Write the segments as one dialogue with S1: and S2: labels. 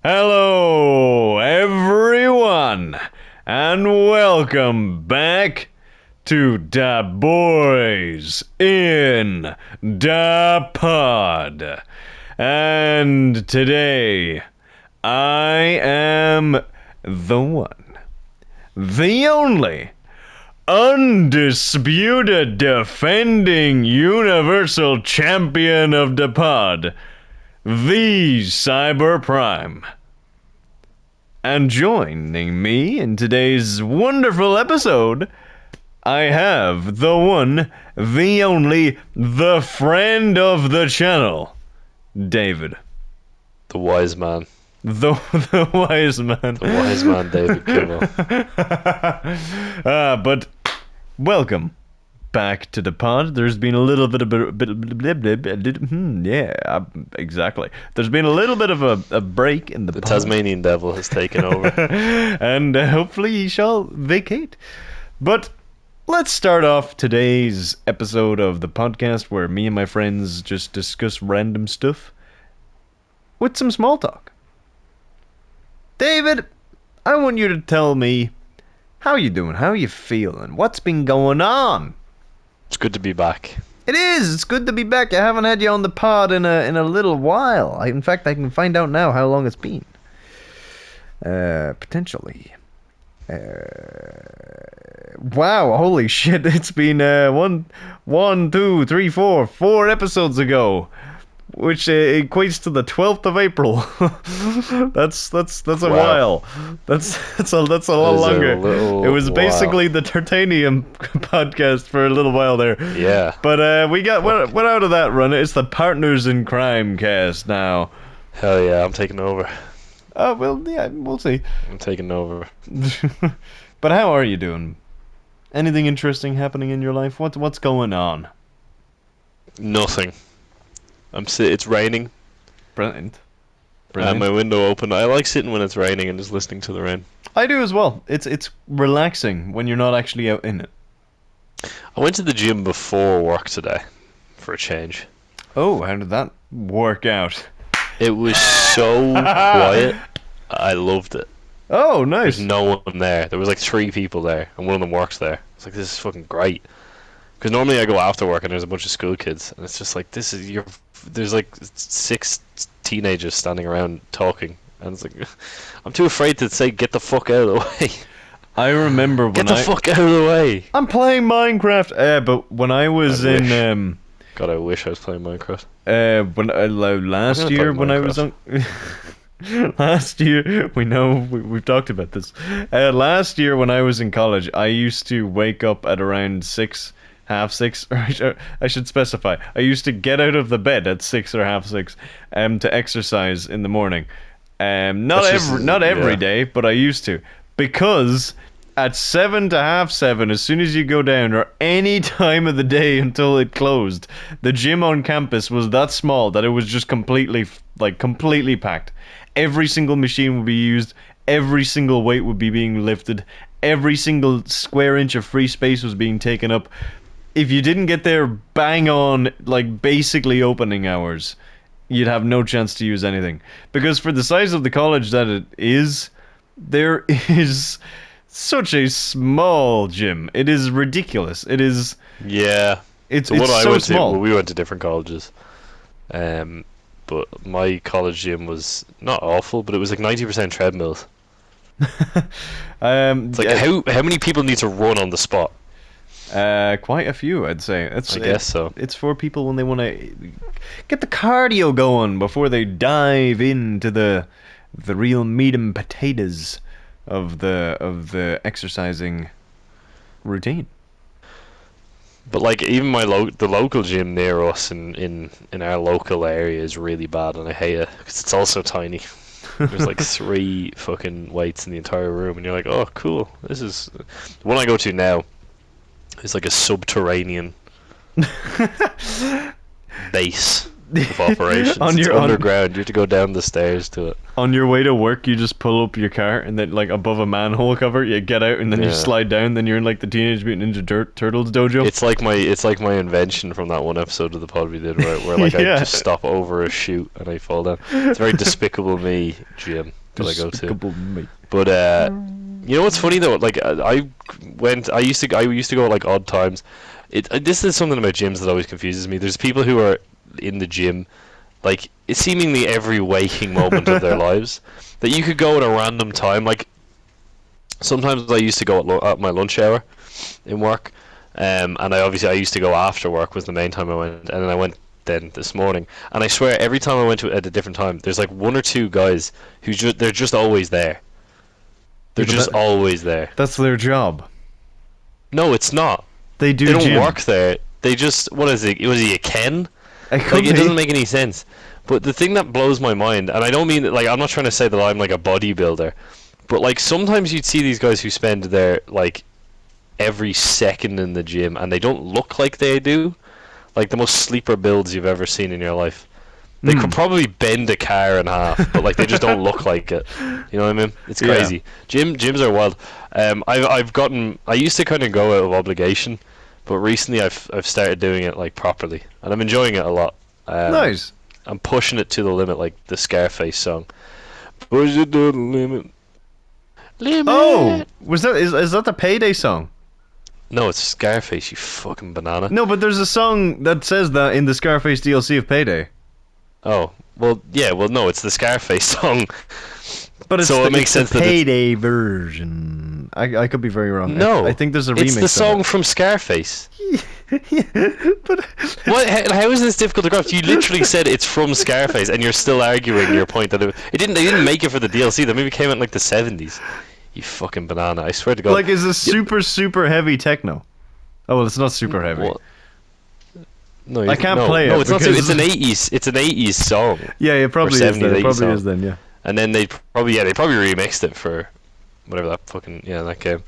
S1: Hello, everyone, and welcome back to Da Boys in Da Pod. And today, I am the one, the only, undisputed defending Universal Champion of Da Pod, the Cyber Prime. And joining me in today's wonderful episode, I have the one, the only, the friend of the channel, David.
S2: The wise man.
S1: The wise man.
S2: The wise man, David Kimmel.
S1: But welcome back to the pod. There's been a little bit of exactly. There's been a little bit of a break in the pod.
S2: Tasmanian devil has taken over.
S1: And hopefully he shall vacate. But let's start off today's episode of the podcast where me and my friends just discuss random stuff with some small talk. David, I want you to tell me, how you doing? How you feeling? What's been going on?
S2: It's good to be back.
S1: It is. It's good to be back. I haven't had you on the pod in a little while. In fact, I can find out now how long it's been. Potentially. Wow, holy shit. It's been 4 episodes ago. Which equates to the 12th of April. that's a while. That's a lot longer. It was basically the Tertanium podcast for a little while there.
S2: Yeah.
S1: But we got what out of that run. It's the Partners in Crime cast now.
S2: Hell yeah, I'm taking over.
S1: Well, yeah, we'll see.
S2: I'm taking over.
S1: But how are you doing? Anything interesting happening in your life? What's going on?
S2: Nothing. It's raining.
S1: Brilliant.
S2: My window open. I like sitting when it's raining and just listening to the rain.
S1: I do as well. It's relaxing when you're not actually out in it.
S2: I went to the gym before work today, for a change.
S1: Oh, how did that work out?
S2: It was so quiet. I loved it.
S1: Oh, nice.
S2: There's no one there. There was like 3 people there, and one of them works there. It's like, this is fucking great. Because normally I go after work and there's a bunch of school kids, and it's just like, there's like 6 teenagers standing around talking, and it's like, I'm too afraid to say, get the fuck out of the way.
S1: I remember when
S2: Get the fuck out of the way.
S1: I'm playing Minecraft. But when I was in
S2: God, I wish I was playing Minecraft.
S1: Last year when I was on. Last year, we've talked about this. Last year when I was in college, I used to wake up at around 6, half 6, or I should specify. I used to get out of the bed at 6 or half 6, to exercise in the morning. Not every day, but I used to, because at 7 to half 7, as soon as you go down, or any time of the day until it closed, the gym on campus was that small that it was just completely packed. Every single machine would be used. Every single weight would be being lifted. Every single square inch of free space was being taken up. If you didn't get there bang on, like basically opening hours, you'd have no chance to use anything. Because for the size of the college that it is, there is such a small gym. It is ridiculous. It is.
S2: Yeah.
S1: It's
S2: so
S1: so small.
S2: We went to different colleges. But my college gym was not awful, but it was like 90% treadmills. It's like, how many people need to run on the spot?
S1: Quite a few, I'd say.
S2: I guess so.
S1: It's for people when they want to get the cardio going before they dive into the real meat and potatoes of the exercising routine.
S2: But like, even the local gym near us in our local area is really bad, and I hate it because it's also tiny. There's like 3 fucking weights in the entire room, and you're like, oh, cool. This is the one I go to now. It's like a subterranean base. of operations.
S1: On
S2: It's
S1: your- on-
S2: underground. You have to go down the stairs to it.
S1: On your way to work, you just pull up your car, and then like above a manhole cover, you get out, and then you
S2: Yeah.
S1: slide down. Then you're in like the Teenage Mutant Ninja Turtles dojo.
S2: It's like my invention from that one episode of the pod we did, where like
S1: Yeah.
S2: I just stop over a chute and I fall down. It's a very despicable me gym that I go to.
S1: Despicable me.
S2: But you know what's funny though? Like I used to go at like odd times. This is something about gyms that always confuses me. There's people who are in the gym, like seemingly every waking moment of their lives, that you could go at a random time. Like sometimes I used to go at my lunch hour in work, and I used to go after work was the main time I went, and then I went then this morning, and I swear every time I went to it at a different time, there's like one or two guys who they're just always there. They're
S1: Yeah, but
S2: just always there.
S1: That's their job.
S2: No, it's not.
S1: They do.
S2: They don't
S1: gym.
S2: work there. They just, what is it? Was he a Ken?
S1: It could
S2: Like, it
S1: be.
S2: doesn't make any sense. But the thing that blows my mind, and I don't mean that, like, I'm not trying to say that I'm like a bodybuilder, but like sometimes you'd see these guys who spend their like every second in the gym, and they don't look like they do. Like the most sleeper builds you've ever seen in your life. They could probably bend a car in half, but like they just don't look like it. You know what I mean? It's
S1: Yeah.
S2: crazy. Gyms are wild. I used to kind of go out of obligation, but recently I've started doing it like properly, and I'm enjoying it a lot.
S1: Nice.
S2: I'm pushing it to the limit, like the Scarface song. Push it to the limit. Limit.
S1: Oh, is that the Payday song?
S2: No, it's Scarface, you fucking banana.
S1: No, but there's a song that says that in the Scarface DLC of Payday.
S2: Oh, well, yeah, well, no, it's the Scarface song.
S1: But it's
S2: So
S1: the,
S2: it makes
S1: it's
S2: sense
S1: the
S2: that it's-
S1: Payday version. I could be very wrong.
S2: No,
S1: I think there's a
S2: it's
S1: remix.
S2: the song
S1: Of
S2: from Scarface.
S1: it. But
S2: What? How is this difficult to grasp? You literally said it's from Scarface, and you're still arguing your point that it didn't. They didn't make it for the DLC. The movie came out in like the 70s. You fucking banana! I swear to God.
S1: like, is a super heavy techno? Oh well, it's not super heavy.
S2: What? No,
S1: I can't
S2: no,
S1: play
S2: no,
S1: it
S2: it's not.
S1: because-
S2: It's an 80s. It's an 80s song.
S1: Yeah, it probably is.
S2: 70s,
S1: Then. It
S2: 80s
S1: probably
S2: song.
S1: is then. Yeah.
S2: And then they probably remixed it for whatever that fucking that game.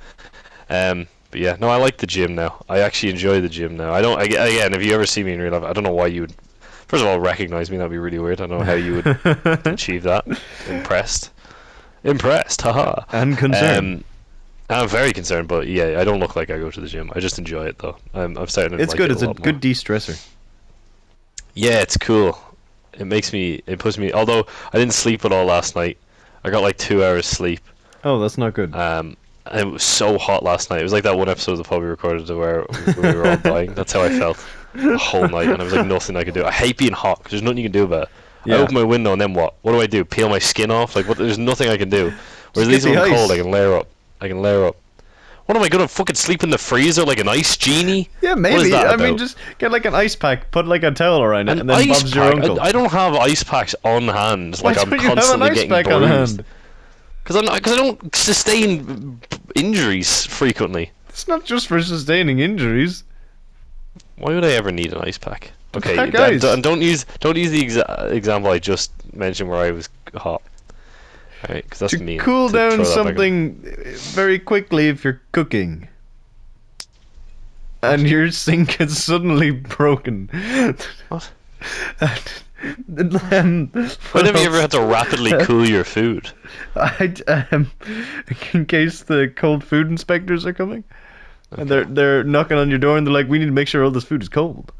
S2: But yeah, no, I like the gym now. I actually enjoy the gym now. Again, if you ever see me in real life, I don't know why you would. First of all, recognize me. That'd be really weird. I don't know how you would achieve that. Impressed, haha.
S1: And concerned.
S2: I'm very concerned, but yeah, I don't look like I go to the gym. I just enjoy it though. I'm starting to
S1: It's
S2: like
S1: good.
S2: it
S1: It's
S2: a
S1: a
S2: lot more.
S1: good de-stressor.
S2: Yeah, it's cool. It puts me. Although I didn't sleep at all last night, I got like 2 hours sleep.
S1: Oh, that's not good.
S2: And it was so hot last night. It was like that one episode of the pod we recorded where we were all dying. That's how I felt the whole night, and there was like nothing I could do. I hate being hot because there's nothing you can do about it.
S1: Yeah.
S2: I open my window and then what? What do I do? Peel my skin off? Like what? There's nothing I can do. Whereas at least
S1: get
S2: when
S1: the
S2: I'm
S1: ice.
S2: cold, I can layer up. What am I gonna fucking sleep in the freezer like an ice genie?
S1: Yeah,
S2: What is
S1: maybe.
S2: that
S1: I mean,
S2: about?
S1: just get like an ice pack, put like a towel around it,
S2: An
S1: and then
S2: ice
S1: Bob's your
S2: pack?
S1: uncle.
S2: I don't have ice packs on hand.
S1: Why
S2: Like I'm
S1: don't you have an
S2: constantly
S1: ice
S2: getting
S1: pack on
S2: bruised.
S1: hand?
S2: Because I don't sustain injuries frequently.
S1: It's not just for sustaining injuries.
S2: Why would I ever need an ice pack? Okay,
S1: pack ice.
S2: and don't use the example I just mentioned where I was hot. Right, because that's
S1: To
S2: mean.
S1: cool
S2: to throw
S1: down
S2: that back in.
S1: something very quickly if you're cooking. And your sink is suddenly broken.
S2: What?
S1: When
S2: When have you ever had to rapidly cool your food?
S1: In case the cold food inspectors are coming, and they're knocking on your door, and they're like, "We need to make sure all this food is cold."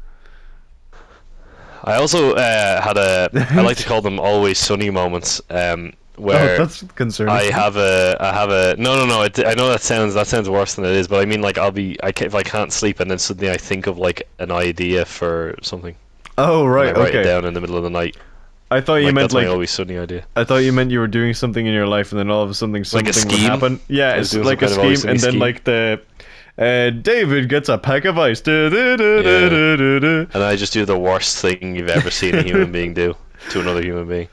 S2: I also had I like to call them always sunny moments. Where
S1: Oh, that's concerning.
S2: I have a no. I know that sounds worse than it is, but I mean like if I can't sleep and then suddenly I think of like an idea for something.
S1: Oh
S2: And
S1: right,
S2: I write it
S1: okay.
S2: down in the middle of the night.
S1: I thought you
S2: Like,
S1: meant
S2: that's
S1: like
S2: my always sunny idea.
S1: I thought you meant you were doing something in your life, and then all of a sudden something
S2: Like a
S1: would
S2: scheme?
S1: happen. Yeah,
S2: I was
S1: it's
S2: doing
S1: like
S2: some
S1: a
S2: kind of always
S1: scheme, and then
S2: scheme.
S1: like the David gets a pack of ice.
S2: And I just do the worst thing you've ever seen a human being do to another human being.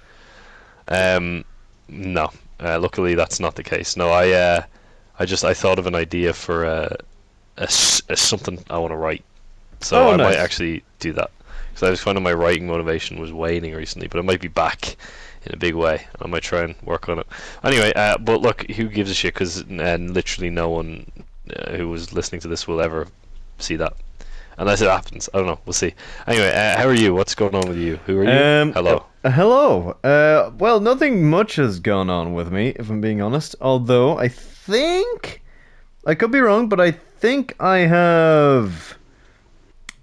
S2: No. Luckily, that's not the case. No, I thought of an idea for a something I want to write, so
S1: Oh,
S2: I
S1: nice.
S2: might actually do that. Because I just found my writing motivation was waning recently, but it might be back in a big way. I might try and work on it. Anyway, but look, who gives a shit? Because literally no one who was listening to this will ever see that. Unless it happens. I don't know. We'll see. Anyway, how are you? What's going on with you? Who are you? Hello.
S1: Hello. Well, nothing much has gone on with me, if I'm being honest. Although I think I could be wrong, but I think I have.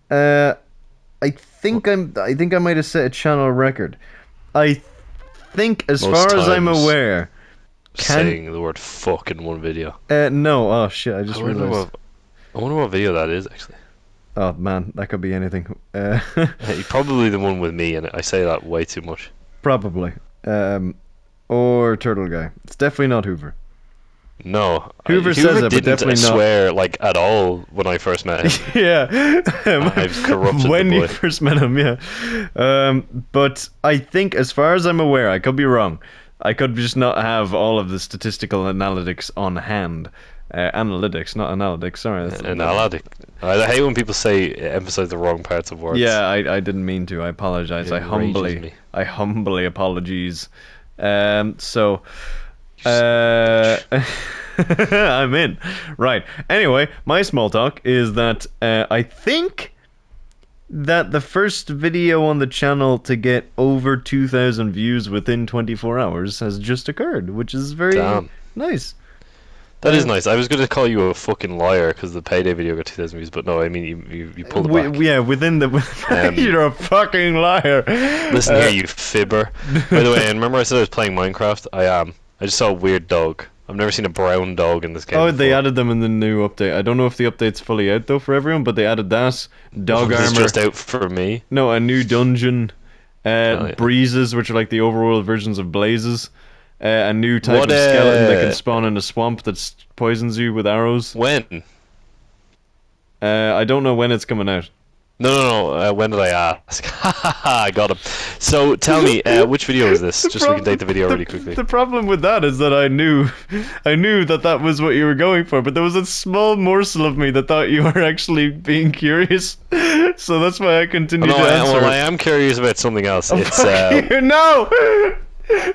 S1: I think I might have set a channel record. I think, as
S2: Most
S1: far as I'm
S2: times
S1: aware,
S2: saying the word "fuck" in one video.
S1: no. Oh shit! I just realized.
S2: I wonder what video that is actually.
S1: Oh man, that could be anything.
S2: Probably the one with me, and I say that way too much.
S1: Probably. Or Turtle Guy. It's definitely not Hoover.
S2: No,
S1: Hoover says it, but
S2: didn't
S1: definitely not.
S2: swear like at all when I first met him.
S1: Yeah.
S2: I've corrupted
S1: when
S2: the boy.
S1: you first met him, yeah. But I think, as far as I'm aware, I could be wrong. I could just not have all of the statistical analytics on hand. Analytics, not analytics. Sorry.
S2: Analytic. I hate when people emphasize the wrong parts of words.
S1: Yeah, I didn't mean to. I apologize.
S2: It enrages me.
S1: I humbly apologize. So. I'm in. Right. Anyway, my small talk is that I think that the first video on the channel to get over 2,000 views within 24 hours has just occurred, which is very nice.
S2: That is nice. I was going to call you a fucking liar because the payday video got 2,000 views, but no, I mean you pulled it back.
S1: Yeah, within the you're a fucking liar.
S2: Listen here, you fibber. By the way, and remember I said I was playing Minecraft? I am. I just saw a weird dog. I've never seen a brown dog in this game.
S1: Oh, they added them in the new update. I don't know if the update's fully out though for everyone, but they added that dog armor.
S2: It's just out for me.
S1: No, a new dungeon, breezes, which are like the overworld versions of blazes, a new type of skeleton that can spawn in a swamp that poisons you with arrows.
S2: When?
S1: I don't know when it's coming out.
S2: No. When did I ask? I got him. So tell me, which video is this? Just so we can take the video really quickly.
S1: The problem with that is that I knew that was what you were going for, but there was a small morsel of me that thought you were actually being curious. So that's why I continued to answer.
S2: Well, I am curious about something else. It's
S1: no.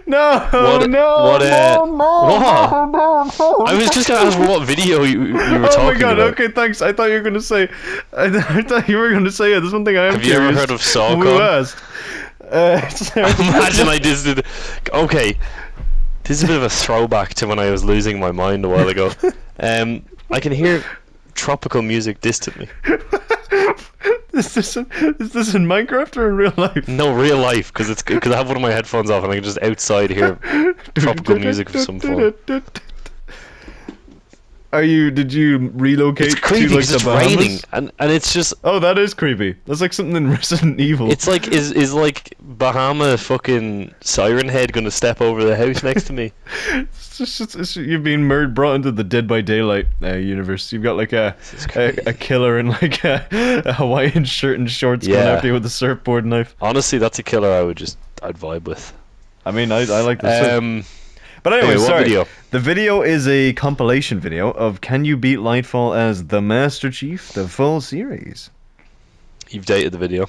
S1: No,
S2: what?
S1: What?
S2: I was just gonna ask what video you were talking about.
S1: Oh my god! About. Okay, thanks. I thought you were gonna say. I thought you were gonna say it. There's one thing I am
S2: Have
S1: curious.
S2: You ever heard of Sawcon?
S1: Who asked?
S2: Imagine I just did. Okay, this is a bit of a throwback to when I was losing my mind a while ago. I can hear tropical music distantly.
S1: Is this in Minecraft or in real life?
S2: No, real life, because I have one of my headphones off and I can just outside hear tropical music of some form.
S1: Did you relocate
S2: it's creepy
S1: to like the Bahamas?
S2: Raining and it's just
S1: that is creepy. That's like something in Resident Evil.
S2: It's like is like Bahama fucking Siren Head gonna step over the house next to me?
S1: You've been brought into the Dead by Daylight universe. You've got like a killer in like a Hawaiian shirt and shorts going after you with a surfboard knife.
S2: Honestly, that's a killer I'd vibe with.
S1: I mean, I like this. But anyway, sorry.
S2: Video?
S1: The video is a compilation video of Can You Beat Lightfall as the Master Chief, the full series.
S2: You've dated the video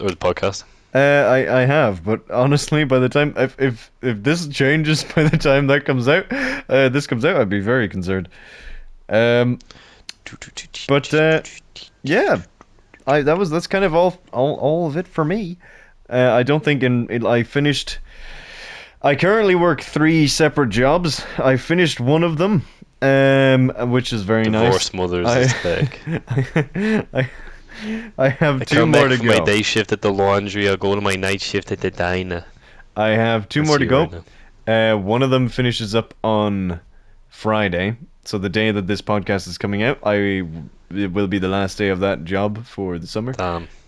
S2: or the podcast?
S1: I have, but honestly, by the time if this changes by the time that comes out, I'd be very concerned. But yeah, that's kind of all of it for me. I don't think I finished. I currently work 3 separate jobs. I finished one of them, which is very nice.
S2: Divorce mothers aesthetic.
S1: I have 2 more to go.
S2: My day shift at the laundry. I'll go to my night shift at the diner.
S1: I have 2 more to go. One of them finishes up on Friday, so the day that this podcast is coming out, it will be the last day of that job for the summer.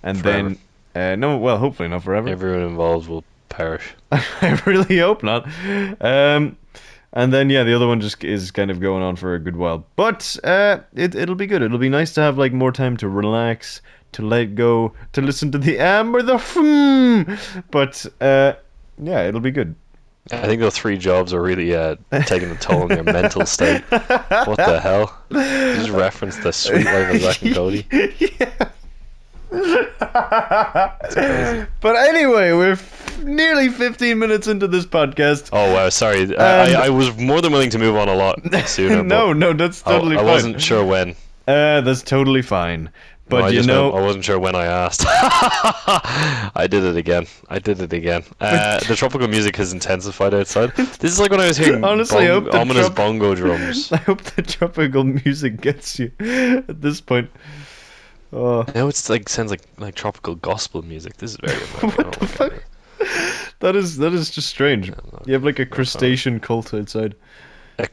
S1: And
S2: forever.
S1: Then, hopefully not forever.
S2: Everyone involved will perish.
S1: I really hope not. And then the other one just is kind of going on for a good while. But it'll be good. It'll be nice to have like more time to relax, to let go, to listen to the or the But it'll be good.
S2: I think those 3 jobs are really taking a toll on your mental state. What the hell? You just referenced the Sweet Life of Zack and Cody.
S1: Yeah. But anyway, we're nearly 15 minutes into this podcast.
S2: Oh wow, sorry. I was more than willing to move on a lot sooner.
S1: No, that's totally fine.
S2: I wasn't sure when.
S1: That's totally fine. But
S2: No,
S1: you know,
S2: I wasn't sure when I asked. I did it again. The tropical music has intensified outside. This is like when I was hearing
S1: honestly, I hope the
S2: ominous bongo drums.
S1: I hope the tropical music gets you at this point. Oh,
S2: Now it's like sounds like tropical gospel music. This is very American.
S1: what the fuck? That is just strange. You have like a crustacean cult outside.
S2: A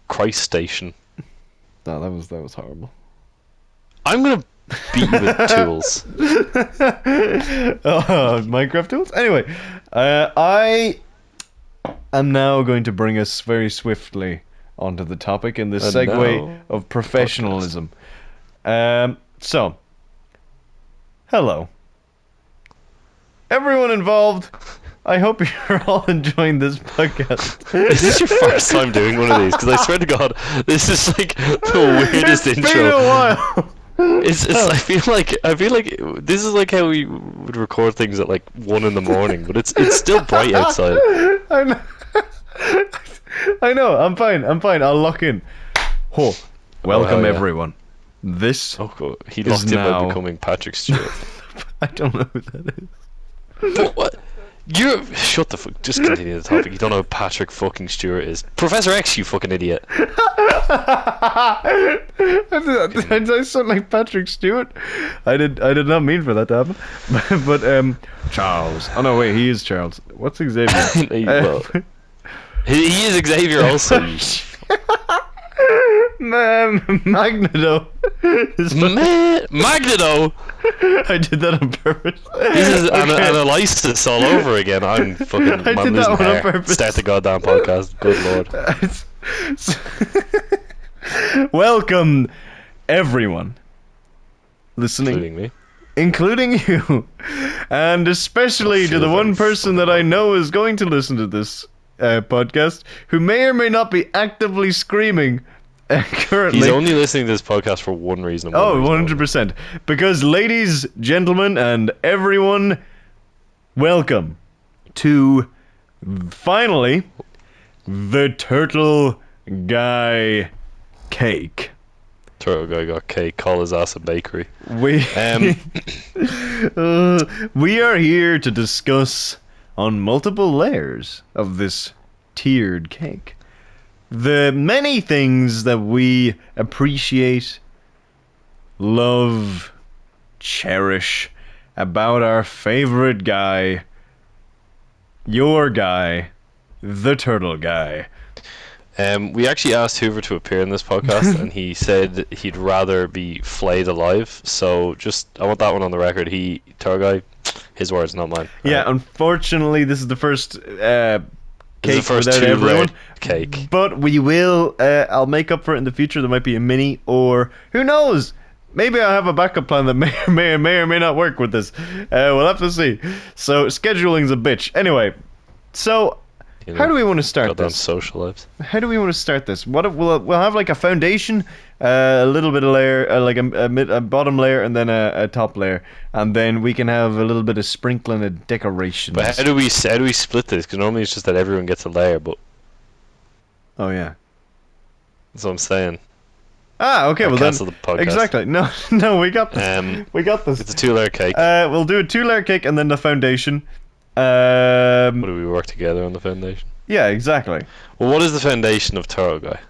S2: Christ station.
S1: No, that was horrible.
S2: I'm gonna beat you with tools.
S1: Minecraft tools. Anyway, I am now going to bring us very swiftly onto the topic in this segue of professionalism. So, hello, everyone involved. I hope you're all enjoying this podcast.
S2: Is this your first time doing one of these? Because I swear to God, this is like the weirdest intro.
S1: It's been a while.
S2: I feel like this is like how we would record things at like 1 a.m, but it's still bright outside.
S1: I know. I know. I'm fine. I'll lock in. Oh, welcome everyone. This
S2: cool. He locked in by becoming Patrick Stewart.
S1: I don't know who that is.
S2: But what? Shut the fuck. Just continue the topic. You don't know who Patrick fucking Stewart is. Professor X, you fucking idiot.
S1: I sound like Patrick Stewart. I did not mean for that to happen. But Charles. Oh no, wait. He is Charles. What's Xavier?
S2: Well, he is Xavier also.
S1: Magneto.
S2: Magneto.
S1: I did that on purpose.
S2: This is analysis all over again. I'm fucking.
S1: I did that one on purpose.
S2: Start the goddamn podcast. Good lord.
S1: Welcome, everyone, listening, including you, and especially to the one person that I know is going to listen to this podcast, who may or may not be actively screaming. Currently.
S2: He's only listening to this podcast for one reason.
S1: 100%. Because, ladies, gentlemen, and everyone, welcome to, finally, the Turtle Guy Cake.
S2: Turtle Guy got cake. Call his ass a bakery.
S1: We are here to discuss on multiple layers of this tiered cake the many things that we appreciate, love, cherish about our favorite guy, your guy, the Turtle Guy.
S2: We actually asked Hoover to appear in this podcast, and he said he'd rather be flayed alive. So I want that one on the record. Turtle Guy, his words, not mine.
S1: Yeah, unfortunately, this is the first cake without everyone.
S2: Cake.
S1: But we will, I'll make up for it in the future. There might be a mini, or who knows? Maybe I'll have a backup plan that may or may not work with this. We'll have to see. So scheduling's a bitch. Anyway, so how do we want to start this?
S2: Social lives.
S1: How do we want to start this? We'll have like a foundation, a little bit of layer, like a bottom layer, and then a top layer, and then we can have a little bit of sprinkling of decorations.
S2: But how do we split this? Because normally it's just that everyone gets a layer, but
S1: oh yeah,
S2: that's what I'm saying.
S1: Ah, okay. Well then,
S2: the podcast.
S1: Exactly. No, we got this. We got this.
S2: It's a 2-layer cake.
S1: We'll do a 2-layer cake and then the foundation.
S2: What do we work together on the foundation?
S1: Yeah, exactly.
S2: Well, what is the foundation of Turtle Guy?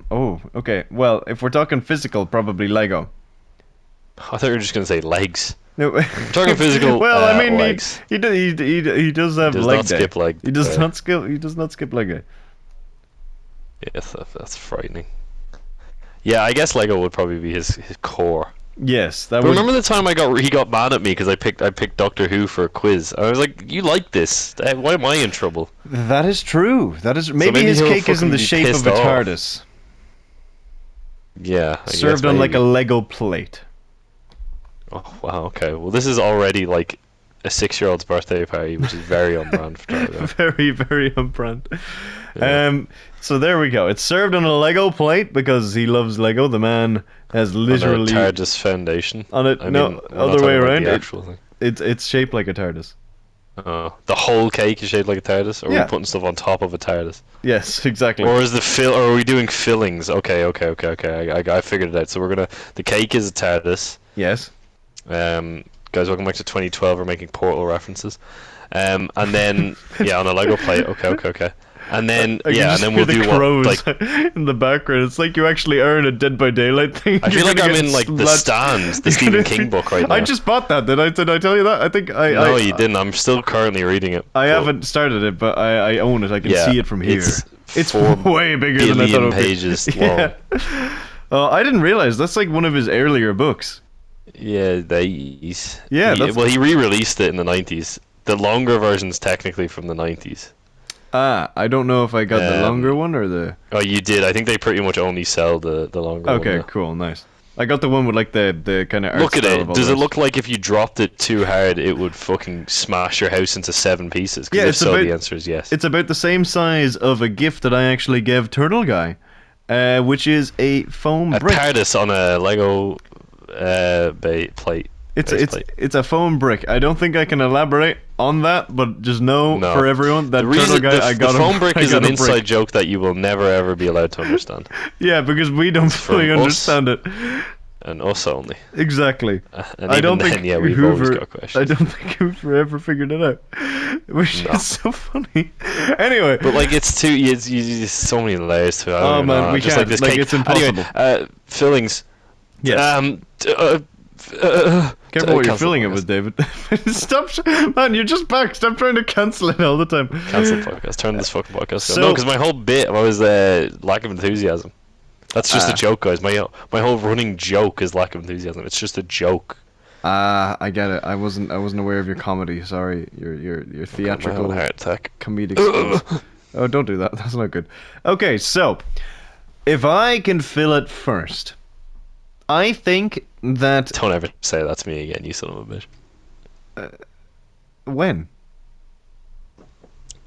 S1: Oh, okay. Well, if we're talking physical, probably Lego.
S2: I thought you were just going to say legs.
S1: No.
S2: I'm talking physical.
S1: Well, I mean,
S2: legs.
S1: he does have leg day.
S2: Skip leg.
S1: He does not skip. He does not skip leg day.
S2: Yes, that's frightening. Yeah, I guess Lego would probably be his core.
S1: Yes, that.
S2: But remember the time he got mad at me because I picked Doctor Who for a quiz. I was like, "You like this? Why am I in trouble?"
S1: That is true. That is maybe his cake is in the shape of a TARDIS.
S2: Yeah,
S1: served on like a Lego plate.
S2: Oh wow, okay. Well, this is already like a 6-year-old's birthday party, which is very on brand for Turtle Guy.
S1: Very, very on brand.
S2: Yeah.
S1: So there we go. It's served on a Lego plate because he loves Lego. The man has literally
S2: on a TARDIS foundation.
S1: On it, other way around.
S2: The actual thing.
S1: It's shaped like a TARDIS.
S2: The whole cake is shaped like a TARDIS, or are
S1: Yeah.
S2: we putting stuff on top of a TARDIS?
S1: Yes, exactly.
S2: Or is or are we doing fillings? Okay. I figured it out. So the cake is a TARDIS.
S1: Yes.
S2: Guys, welcome back to 2012. We're making Portal references. And then on a Lego plate. Okay. And then
S1: I can just
S2: and then
S1: hear
S2: we'll
S1: the
S2: do
S1: crows
S2: what, like,
S1: in the background. It's like you actually earn a Dead by Daylight thing.
S2: I feel
S1: You're
S2: like
S1: gonna
S2: I'm
S1: get
S2: in like the
S1: splat-
S2: Stand, the Stephen King book right now.
S1: I just bought that. Did I tell you that? I think
S2: No, you didn't. I'm still currently reading it.
S1: I
S2: but
S1: haven't started it, but I own it. I can
S2: Yeah,
S1: see it from here. It's
S2: 4
S1: way bigger than I thought it would be.
S2: pages long.
S1: Yeah. I didn't realize that's like one of his earlier books.
S2: Yeah,
S1: that's-
S2: he re-released it in the 90s. The longer version's technically from the 90s.
S1: I don't know if I got the longer one or the.
S2: Oh, you did. I think they pretty much only sell the longer one.
S1: Okay,
S2: now.
S1: cool, nice. I got the one with like the kind of.
S2: Look at it. Does it look like if you dropped it too hard, it would fucking smash your house into 7 pieces? 'Cause
S1: Yeah,
S2: if
S1: it's
S2: so,
S1: about-
S2: the answer is yes.
S1: It's about the same size of a gift that I actually gave Turtle Guy, which is a foam
S2: a
S1: brick.
S2: TARDIS on a Lego plate.
S1: It's
S2: base
S1: it's
S2: plate.
S1: it's a foam brick. I don't think I can elaborate on that, but just know
S2: No.
S1: for everyone that
S2: The reason
S1: Turtle Guy,
S2: the,
S1: I got
S2: the
S1: him.
S2: foam brick
S1: I
S2: is
S1: got
S2: an
S1: a brick.
S2: inside joke that you will never ever be allowed to understand,
S1: Yeah, because we don't fully
S2: from us.
S1: understand it.
S2: and us only.
S1: exactly.
S2: And
S1: I
S2: even
S1: don't
S2: then,
S1: think
S2: yeah, we've always
S1: Hoover.
S2: got
S1: I
S2: questions.
S1: don't think Hoover ever figured it out, which
S2: No.
S1: is so funny. Anyway,
S2: But like, it's too. You so many layers to it. I
S1: Oh,
S2: don't
S1: man,
S2: know.
S1: we
S2: Just
S1: can't.
S2: like this
S1: Like,
S2: cake.
S1: it's impossible.
S2: Anyway, fillings.
S1: yes. Careful what you're
S2: cancel
S1: filling it
S2: podcast.
S1: with, David. Stop, man! You're just back. Stop trying to cancel it all the time.
S2: Cancel podcast. Turn this fucking podcast off.
S1: So-
S2: No, because my whole bit was lack of enthusiasm. That's just a joke, guys. My whole running joke is lack of enthusiasm. It's just a joke.
S1: I get it. I wasn't aware of your comedy. Sorry, your
S2: My
S1: theatrical
S2: own heart attack.
S1: comedic skills. Oh, don't do that. That's not good. Okay, so if I can fill it first, I think that
S2: Don't ever say that to me again, you son of a bitch.
S1: when.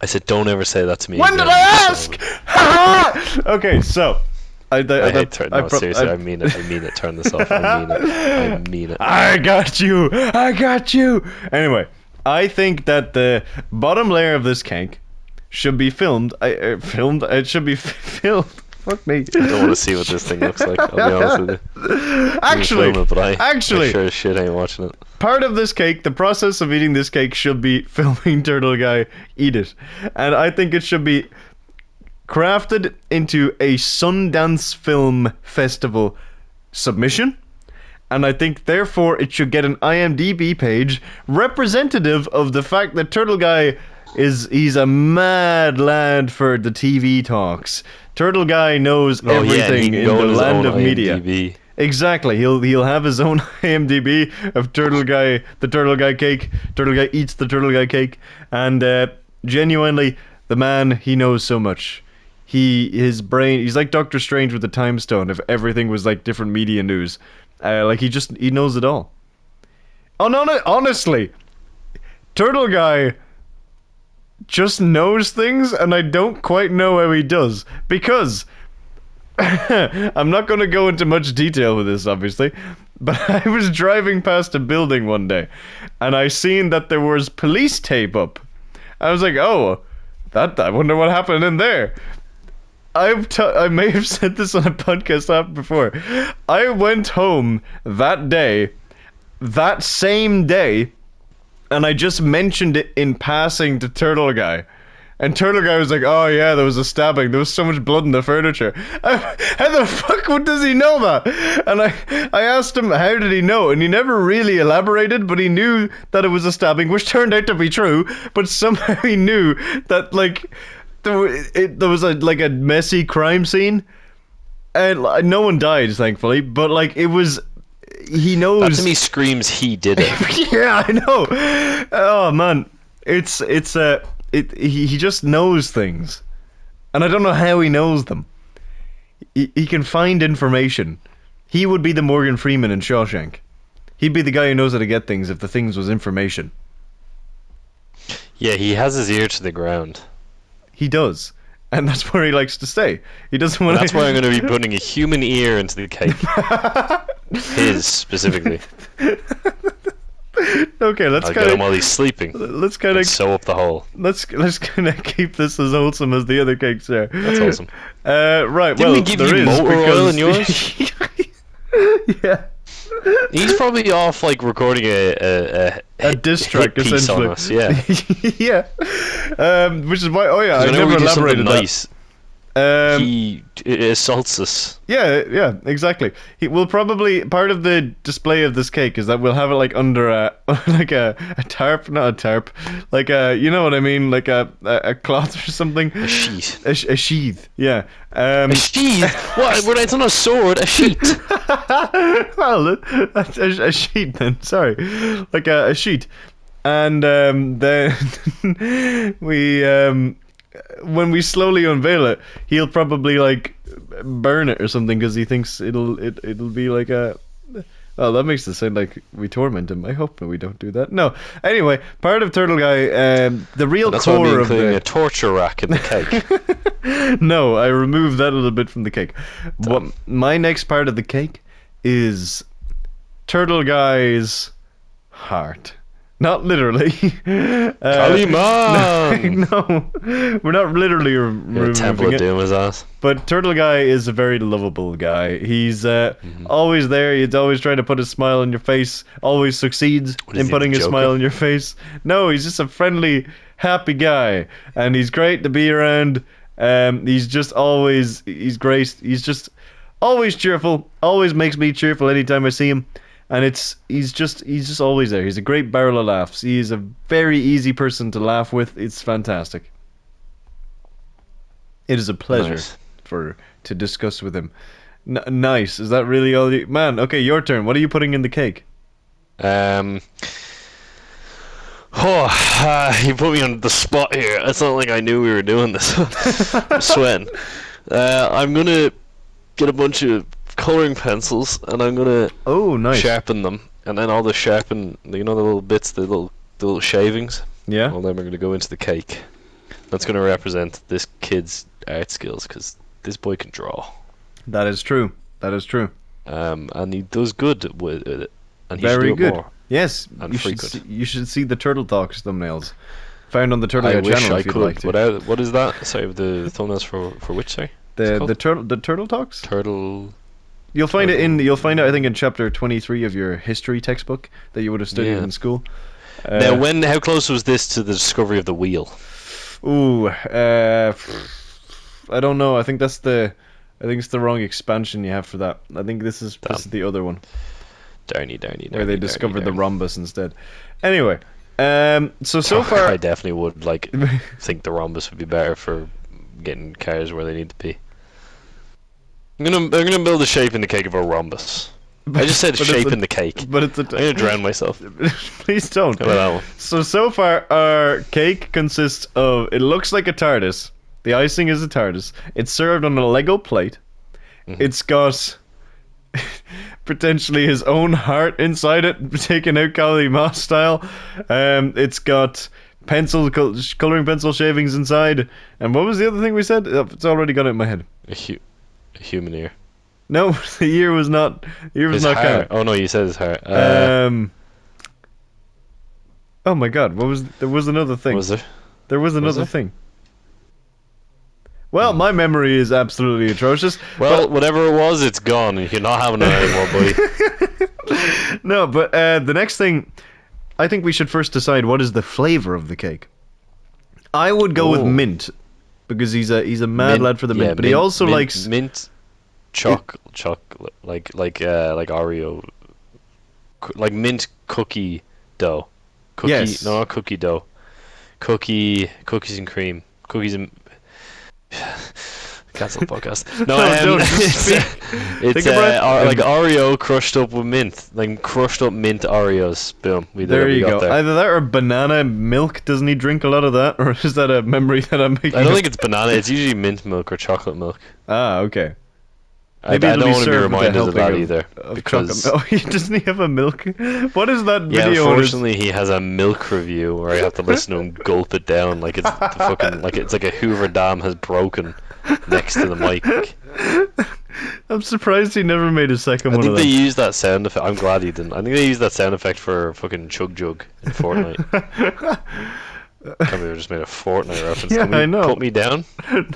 S2: I said, don't ever say that to me
S1: When
S2: again.
S1: did I
S2: you son of
S1: ask? Okay, so
S2: I hate turn. No, seriously, I mean it. I mean it. Turn this off. I mean it. I mean it.
S1: I got you. I got you. Anyway, I think that the bottom layer of this cake should be filmed. Filmed. It should be filled. Fuck me.
S2: I don't want to see what this thing looks like. I'll be honest with you.
S1: Actually,
S2: Film it, but I
S1: actually,
S2: sure as shit ain't watching it.
S1: part of this cake, the process of eating this cake should be filming Turtle Guy eat it, and I think it should be crafted into a Sundance Film Festival submission. And I think, therefore, it should get an IMDb page representative of the fact that Turtle Guy he's a mad lad for the TV talks. Turtle Guy knows
S2: Oh, yeah,
S1: everything
S2: he
S1: in the
S2: knows his
S1: land
S2: own
S1: of media.
S2: IMDb.
S1: Exactly. He'll have his own IMDb of Turtle Guy, the Turtle Guy cake. Turtle Guy eats the Turtle Guy cake, and genuinely, the man, he knows so much. His brain, he's like Doctor Strange with the Time Stone. If everything was like different media news, like he knows it all. Oh no, honestly, Turtle Guy just knows things, and I don't quite know how he does, because I'm not going to go into much detail with this, obviously, but I was driving past a building one day, and I seen that there was police tape up. I was like, oh, I wonder what happened in there. I may have said this on a podcast app before. I went home that same day, and I just mentioned it in passing to Turtle Guy. And Turtle Guy was like, oh yeah, there was a stabbing. There was so much blood in the furniture. How the fuck does he know that? And I asked him, how did he know? And he never really elaborated, but he knew that it was a stabbing, which turned out to be true. But somehow he knew that, like, there was a messy crime scene. And no one died, thankfully. But, like, it was... He knows...
S2: That to me screams he did it.
S1: Yeah, I know. Oh, man. He just knows things, and I don't know how he knows them. He can find information. He would be the Morgan Freeman in Shawshank. He'd be the guy who knows how to get things if the things was information.
S2: Yeah, he has his ear to the ground.
S1: He does, and that's where he likes to stay. He doesn't want.
S2: That's why I'm going to be putting a human ear into the cake. His specifically.
S1: Okay, let's
S2: I'll get him while he's sleeping.
S1: let's kind
S2: And
S1: of
S2: sew up the hole.
S1: let's kind of keep this as wholesome as the other cakes are.
S2: That's awesome.
S1: Right.
S2: Didn't
S1: well,
S2: we give
S1: there
S2: you
S1: is
S2: motor oil in
S1: because- yeah.
S2: He's probably off like recording
S1: A diss track,
S2: piece
S1: essentially.
S2: on us. Yeah.
S1: Yeah. Which is why. Oh yeah, I
S2: Whenever
S1: never
S2: we do something
S1: elaborated that.
S2: nice, he assaults us.
S1: Yeah, exactly. He will probably part of the display of this cake is that we'll have it like under a like a tarp, not a tarp, like a you know what I mean, like a cloth or something.
S2: A sheath.
S1: A sheath. Yeah.
S2: A sheath? What? Well, it's not a sword. A sheet.
S1: Well, a sheet then. Sorry, like a sheet, and then we when we slowly unveil it, he'll probably like burn it or something because he thinks it'll be like a. Oh, that makes it sound like we torment him. I hope we don't do that. No. Anyway, part of Turtle Guy, the real
S2: That's why I'm
S1: core of
S2: including
S1: the.
S2: a torture rack in the cake.
S1: No, I removed that a little bit from the cake. What my next part of the cake is Turtle Guy's heart. Not literally.
S2: Kaliman!
S1: No, we're not literally
S2: Yeah,
S1: removing
S2: Temple of
S1: it.
S2: Doom his ass.
S1: But Turtle Guy is a very lovable guy. He's always there. He's always trying to put a smile on your face. Always succeeds
S2: What is
S1: in
S2: he,
S1: putting
S2: the
S1: a
S2: Joker?
S1: smile on your face. No, he's just a friendly, happy guy, and he's great to be around. He's just always he's great. He's just always cheerful. Always makes me cheerful anytime I see him. And he's just always there. He's a great barrel of laughs. He's a very easy person to laugh with. It's fantastic. It is a pleasure
S2: Nice.
S1: to discuss with him. Nice. Is that really all you... Man, okay, your turn. What are you putting in the cake?
S2: You put me on the spot here. It's not like I knew we were doing this. I'm sweating. I'm gonna get a bunch of coloring pencils and I'm gonna
S1: Oh, nice.
S2: sharpen them, and then all the sharpen, you know, the little bits, the little shavings.
S1: Yeah?
S2: All them are gonna go into the cake. That's gonna represent this kid's art skills, because this boy can draw.
S1: That is true. That is true.
S2: And he does good with it, and he
S1: Very
S2: should do it
S1: good.
S2: more.
S1: Yes,
S2: And frequent.
S1: you should see the Turtle Talks thumbnails. Found on the Turtle
S2: I
S1: Guy
S2: wish
S1: channel
S2: I
S1: if you'd
S2: could.
S1: like to.
S2: Without, what is that? Sorry, the thumbnails for which? Sorry, What's it called?
S1: the Turtle Talks?
S2: Turtle.
S1: You'll find it I think in chapter 23 of your history textbook that you would have studied
S2: Yeah.
S1: in school.
S2: Now, how close was this to the discovery of the wheel?
S1: Ooh, I don't know. I think it's the wrong expansion you have for that. I think this is the other one
S2: Darny.
S1: where they discovered the rhombus instead. Anyway, so far
S2: I definitely would think the rhombus would be better for getting cars where they need to be. I'm gonna build a shape in the cake of a rhombus. I just said
S1: But it's
S2: shape
S1: a-
S2: in the cake.
S1: but it's
S2: I'm gonna drown myself.
S1: Please don't.
S2: How about that one?
S1: So far, our cake consists of. It looks like a TARDIS. The icing is a TARDIS. It's served on a Lego plate.
S2: Mhm.
S1: It's got potentially his own heart inside it, taken out Kali Moss style. It's got coloring pencil shavings inside. And what was the other thing we said? It's already got it in my head.
S2: A human ear.
S1: No, the ear was not. The ear was
S2: His
S1: not
S2: heart.
S1: counted.
S2: Oh no, you said his heart.
S1: Oh my God! There was another thing.
S2: Was there?
S1: There was another
S2: there?
S1: thing. Well, my memory is absolutely atrocious.
S2: Well, whatever it was, it's gone. You're not having it anymore, buddy.
S1: No, but the next thing, I think we should first decide what is the flavor of the cake. I would go with
S2: Oh.
S1: mint because he's a mad lad for the mint, but he also likes
S2: mint chocolate, like Oreo, like mint cookie dough.
S1: Yes.
S2: No, not cookie dough. Cookies and cream. Cookies and cancel the podcast. No,
S1: don't just speak.
S2: it's
S1: Take a breath.
S2: like Oreo crushed up with mint, like crushed up mint Oreos. Boom, we did.
S1: There
S2: it, we
S1: you
S2: got
S1: go.
S2: there.
S1: Either that or banana milk. Doesn't he drink a lot of that, or is that a memory that I'm making?
S2: I don't
S1: up?
S2: think it's banana. It's usually mint milk or chocolate milk.
S1: Ah, okay.
S2: I
S1: Maybe
S2: don't
S1: it'll be
S2: want to be
S1: served with a
S2: reminded of
S1: helping
S2: that
S1: of-
S2: either,
S1: of
S2: because
S1: chocolate. Oh, doesn't he have a milk? What is that
S2: yeah,
S1: video? on his-
S2: unfortunately, he has a milk review where I have to listen to him gulp it down like it's a Hoover Dam has broken next to the mic.
S1: I'm surprised he never made a second
S2: I
S1: one
S2: think
S1: of
S2: they
S1: them.
S2: used that sound effect. I'm glad he didn't. I think they used that sound effect for fucking Chug Jug in Fortnite. Can't believe I just made a Fortnite reference.
S1: Yeah,
S2: Can we
S1: I know.
S2: put me down?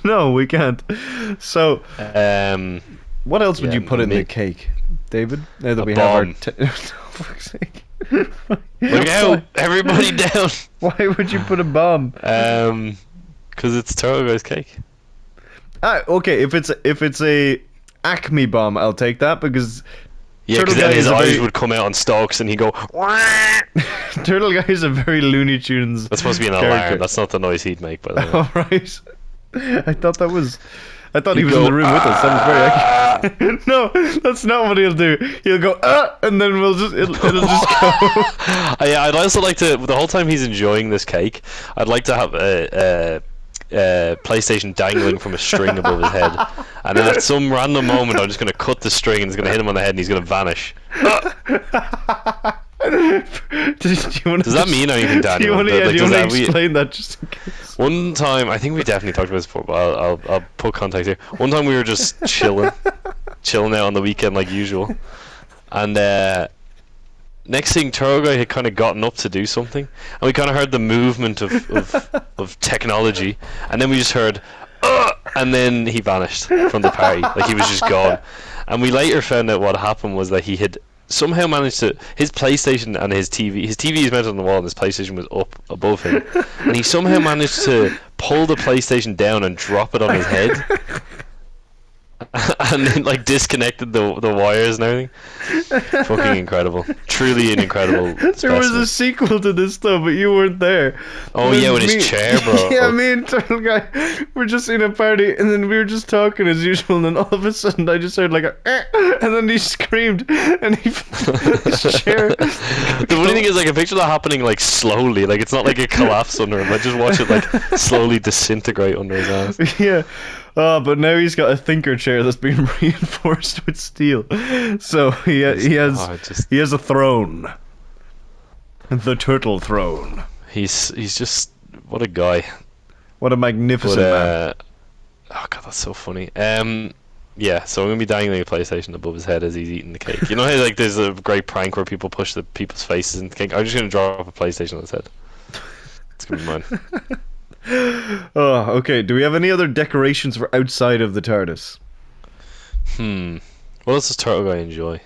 S1: No, we can't. So,
S2: Um,
S1: what else would
S2: Yeah,
S1: you put in the
S2: mid-
S1: cake, David? Now that
S2: A
S1: we have our...
S2: bomb.
S1: Oh, fuck's sake.
S2: look out! Everybody down!
S1: Why would you put a bomb?
S2: Because it's Turtle Guy's cake.
S1: Okay, if it's a Acme bomb, I'll take that because
S2: Yeah,
S1: Turtle
S2: because then
S1: Guy
S2: his
S1: is a
S2: eyes
S1: very-
S2: would come out on stalks and he'd go, "Wah!"
S1: Turtle Guy is a very Looney Tunes.
S2: That's supposed to be an
S1: character.
S2: alarm. That's not the noise he'd make, by the way.
S1: All right. I thought he was
S2: go,
S1: in the room with us. That was very accurate. No, that's not what he'll do. He'll go, and then it'll just go.
S2: Yeah, I'd also like to, the whole time he's enjoying this cake, I'd like to have a PlayStation dangling from a string above his head. And then at some random moment, I'm just going to cut the string and it's going to hit him on the head and he's going to vanish. Does that mean anything, Daniel?
S1: Do you want
S2: Like, does
S1: to
S2: that-
S1: explain that just in case?
S2: One time, I think we definitely talked about this before, but I'll put context here. One time we were just chilling out on the weekend like usual, and next thing, Turtle Guy had kind of gotten up to do something, and we kind of heard the movement of technology, and then we just heard, and then he vanished from the party, like he was just gone. And we later found out what happened was that he had somehow managed to, his PlayStation and his TV is mounted on the wall and his PlayStation was up above him, and he somehow managed to pull the PlayStation down and drop it on his head and then like disconnected the wires and everything. Fucking incredible. Truly an incredible
S1: There was
S2: specimen.
S1: a sequel to this though, but you weren't there.
S2: Oh
S1: It
S2: yeah,
S1: was
S2: with his chair, bro.
S1: Yeah, me and Turtle Guy were just in a party, and then we were just talking as usual, and then all of a sudden I just heard like a, and then he screamed, and his chair.
S2: The funny thing is, like, I picture that happening like slowly. Like, it's not like a collapse under him. I just watch it like slowly disintegrate under his ass.
S1: Yeah. But now he's got a thinker chair that's been reinforced with steel. So he has a throne. The turtle throne.
S2: He's just what a guy.
S1: What a magnificent man.
S2: Oh god, that's so funny. Yeah, so I'm gonna be dangling a PlayStation above his head as he's eating the cake. You know how like there's a great prank where people push the people's faces into the cake? I'm just gonna drop a PlayStation on his head. It's gonna be mine.
S1: Oh, okay. Do we have any other decorations for outside of the TARDIS?
S2: What else does Turtle Guy enjoy?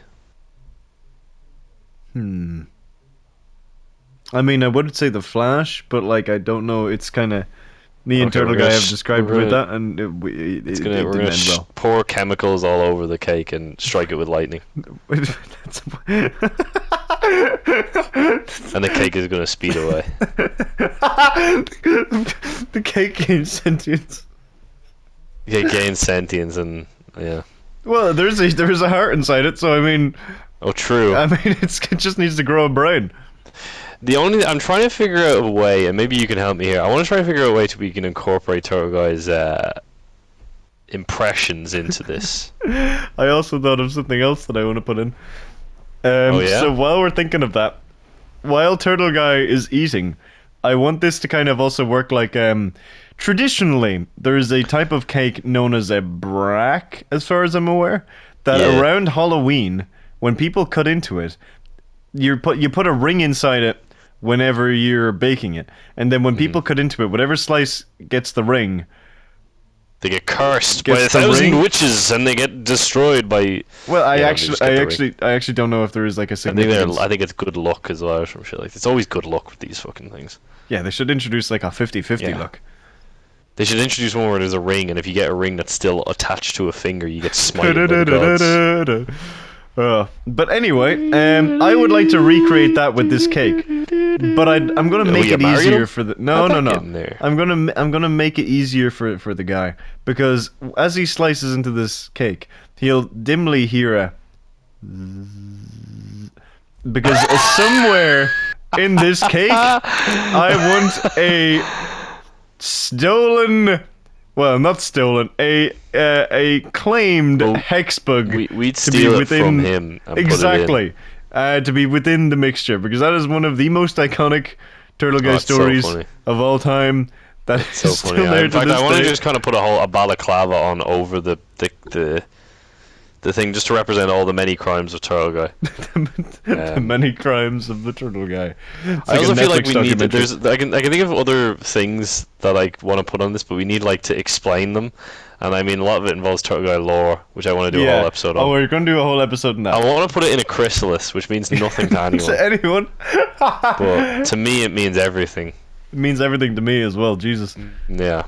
S1: I mean, I would say the Flash, but like I don't know. It's kind of me and
S2: Okay,
S1: Turtle
S2: we're
S1: Guy
S2: gonna
S1: have
S2: sh-
S1: described
S2: we're
S1: with
S2: gonna-
S1: that, and
S2: We're
S1: it
S2: gonna
S1: didn't end well.
S2: pour chemicals all over the cake and strike it with lightning,
S1: That's
S2: and the cake is gonna speed away.
S1: the cake gains sentience.
S2: It gains sentience and yeah.
S1: Well, there's a heart inside it, so I mean,
S2: Oh, true.
S1: it just needs to grow a brain.
S2: I'm trying to figure out a way, and maybe you can help me here. I want to try and figure out a way to we can incorporate Turtle Guy's impressions into this.
S1: I also thought of something else that I want to put in.
S2: Oh, yeah?
S1: So while we're thinking of that, while Turtle Guy is eating, I want this to kind of also work like traditionally there is a type of cake known as a brack, as far as I'm aware, that
S2: Yeah.
S1: around Halloween, when people cut into it, you put a ring inside it whenever you're baking it, and then when people cut into it, whatever slice gets the ring.
S2: They get cursed by
S1: Gets the
S2: 1,000
S1: ring.
S2: witches, and they get destroyed by.
S1: Well, I
S2: Yeah, they just get the ring.
S1: actually don't know if there is like a
S2: I think
S1: significance.
S2: I think it's good luck as well, or some shit like. It's always good luck with these fucking things.
S1: Yeah, they should introduce like a 50-50
S2: Yeah.
S1: look.
S2: They should introduce one where there's a ring, and if you get a ring that's still attached to a finger, you get smited by the gods.
S1: But anyway, I would like to recreate that with this cake, but I'm gonna make
S2: you
S1: it
S2: marry
S1: easier
S2: him?
S1: for the
S2: How'd that
S1: no.
S2: get in there?
S1: I'm gonna make it easier for the guy, because as he slices into this cake, he'll dimly hear a because somewhere in this cake I want a stolen. Well, not stolen. A claimed
S2: Well,
S1: hexbug.
S2: We'd
S1: to be
S2: steal it
S1: within
S2: from him and
S1: exactly to be within the mixture, because that is one of the most iconic Turtle Guy
S2: it's so
S1: stories
S2: funny.
S1: of all time. That
S2: So
S1: is
S2: funny.
S1: still there
S2: In
S1: to
S2: fact,
S1: this
S2: I want to
S1: day.
S2: just kind of put a balaclava on over the the thing just to represent all the many crimes of Turtle Guy.
S1: The many crimes of the Turtle Guy. It's
S2: I
S1: like
S2: also
S1: a
S2: feel like
S1: Netflix
S2: we need.
S1: documentary.
S2: I can think of other things that I want to put on this, but we need like to explain them. And I mean, a lot of it involves Turtle Guy lore, which I want to do a whole episode on.
S1: Oh, we're going to do a whole episode on that.
S2: I want to put it in a chrysalis, which means nothing to anyone.
S1: To anyone.
S2: But to me, it means everything.
S1: It means everything to me as well. Jesus.
S2: Yeah.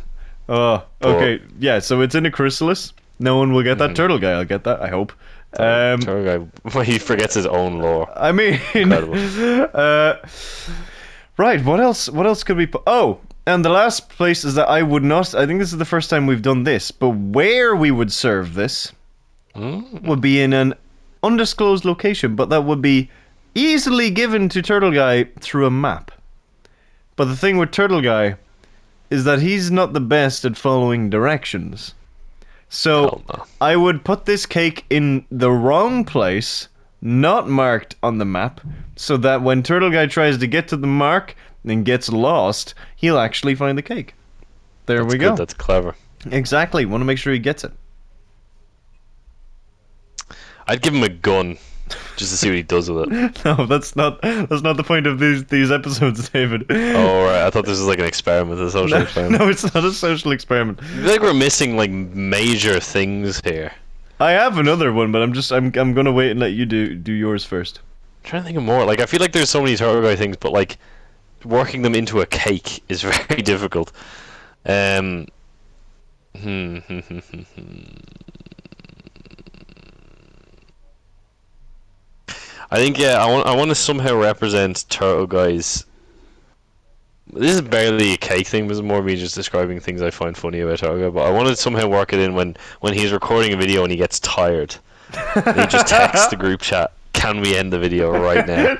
S1: Oh, okay. Yeah, so it's in a chrysalis. No one will get that. Turtle Guy, I'll get that, I hope.
S2: Turtle Guy, he forgets his own lore.
S1: I mean, right, what else could we put? Oh, and the last place is that I would not, I think this is the first time we've done this, but where we would serve this would be in an undisclosed location, but that would be easily given to Turtle Guy through a map. But the thing with Turtle Guy is that he's not the best at following directions. So
S2: No.
S1: I would put this cake in the wrong place, not marked on the map, so that when Turtle Guy tries to get to the mark and gets lost, he'll actually find the cake. There we go.
S2: That's clever.
S1: Exactly. Want to make sure he gets it.
S2: I'd give him a gun just to see what he does with it.
S1: No, that's not the point of these episodes, David.
S2: Oh, right. I thought this was like an experiment, a social experiment.
S1: No, it's not a social experiment.
S2: I feel like we're missing like major things here.
S1: I have another one, but I'm gonna wait and let you do yours first.
S2: I'm trying to think of more. Like I feel like there's so many Turtle Guy things, but like working them into a cake is very difficult. I think I want to somehow represent Turtle Guy's. This is barely a cake thing. This is more me just describing things I find funny about Turtle Guy. But I want to somehow work it in when he's recording a video and he gets tired. And he just texts the group chat, "Can we end the video right now?"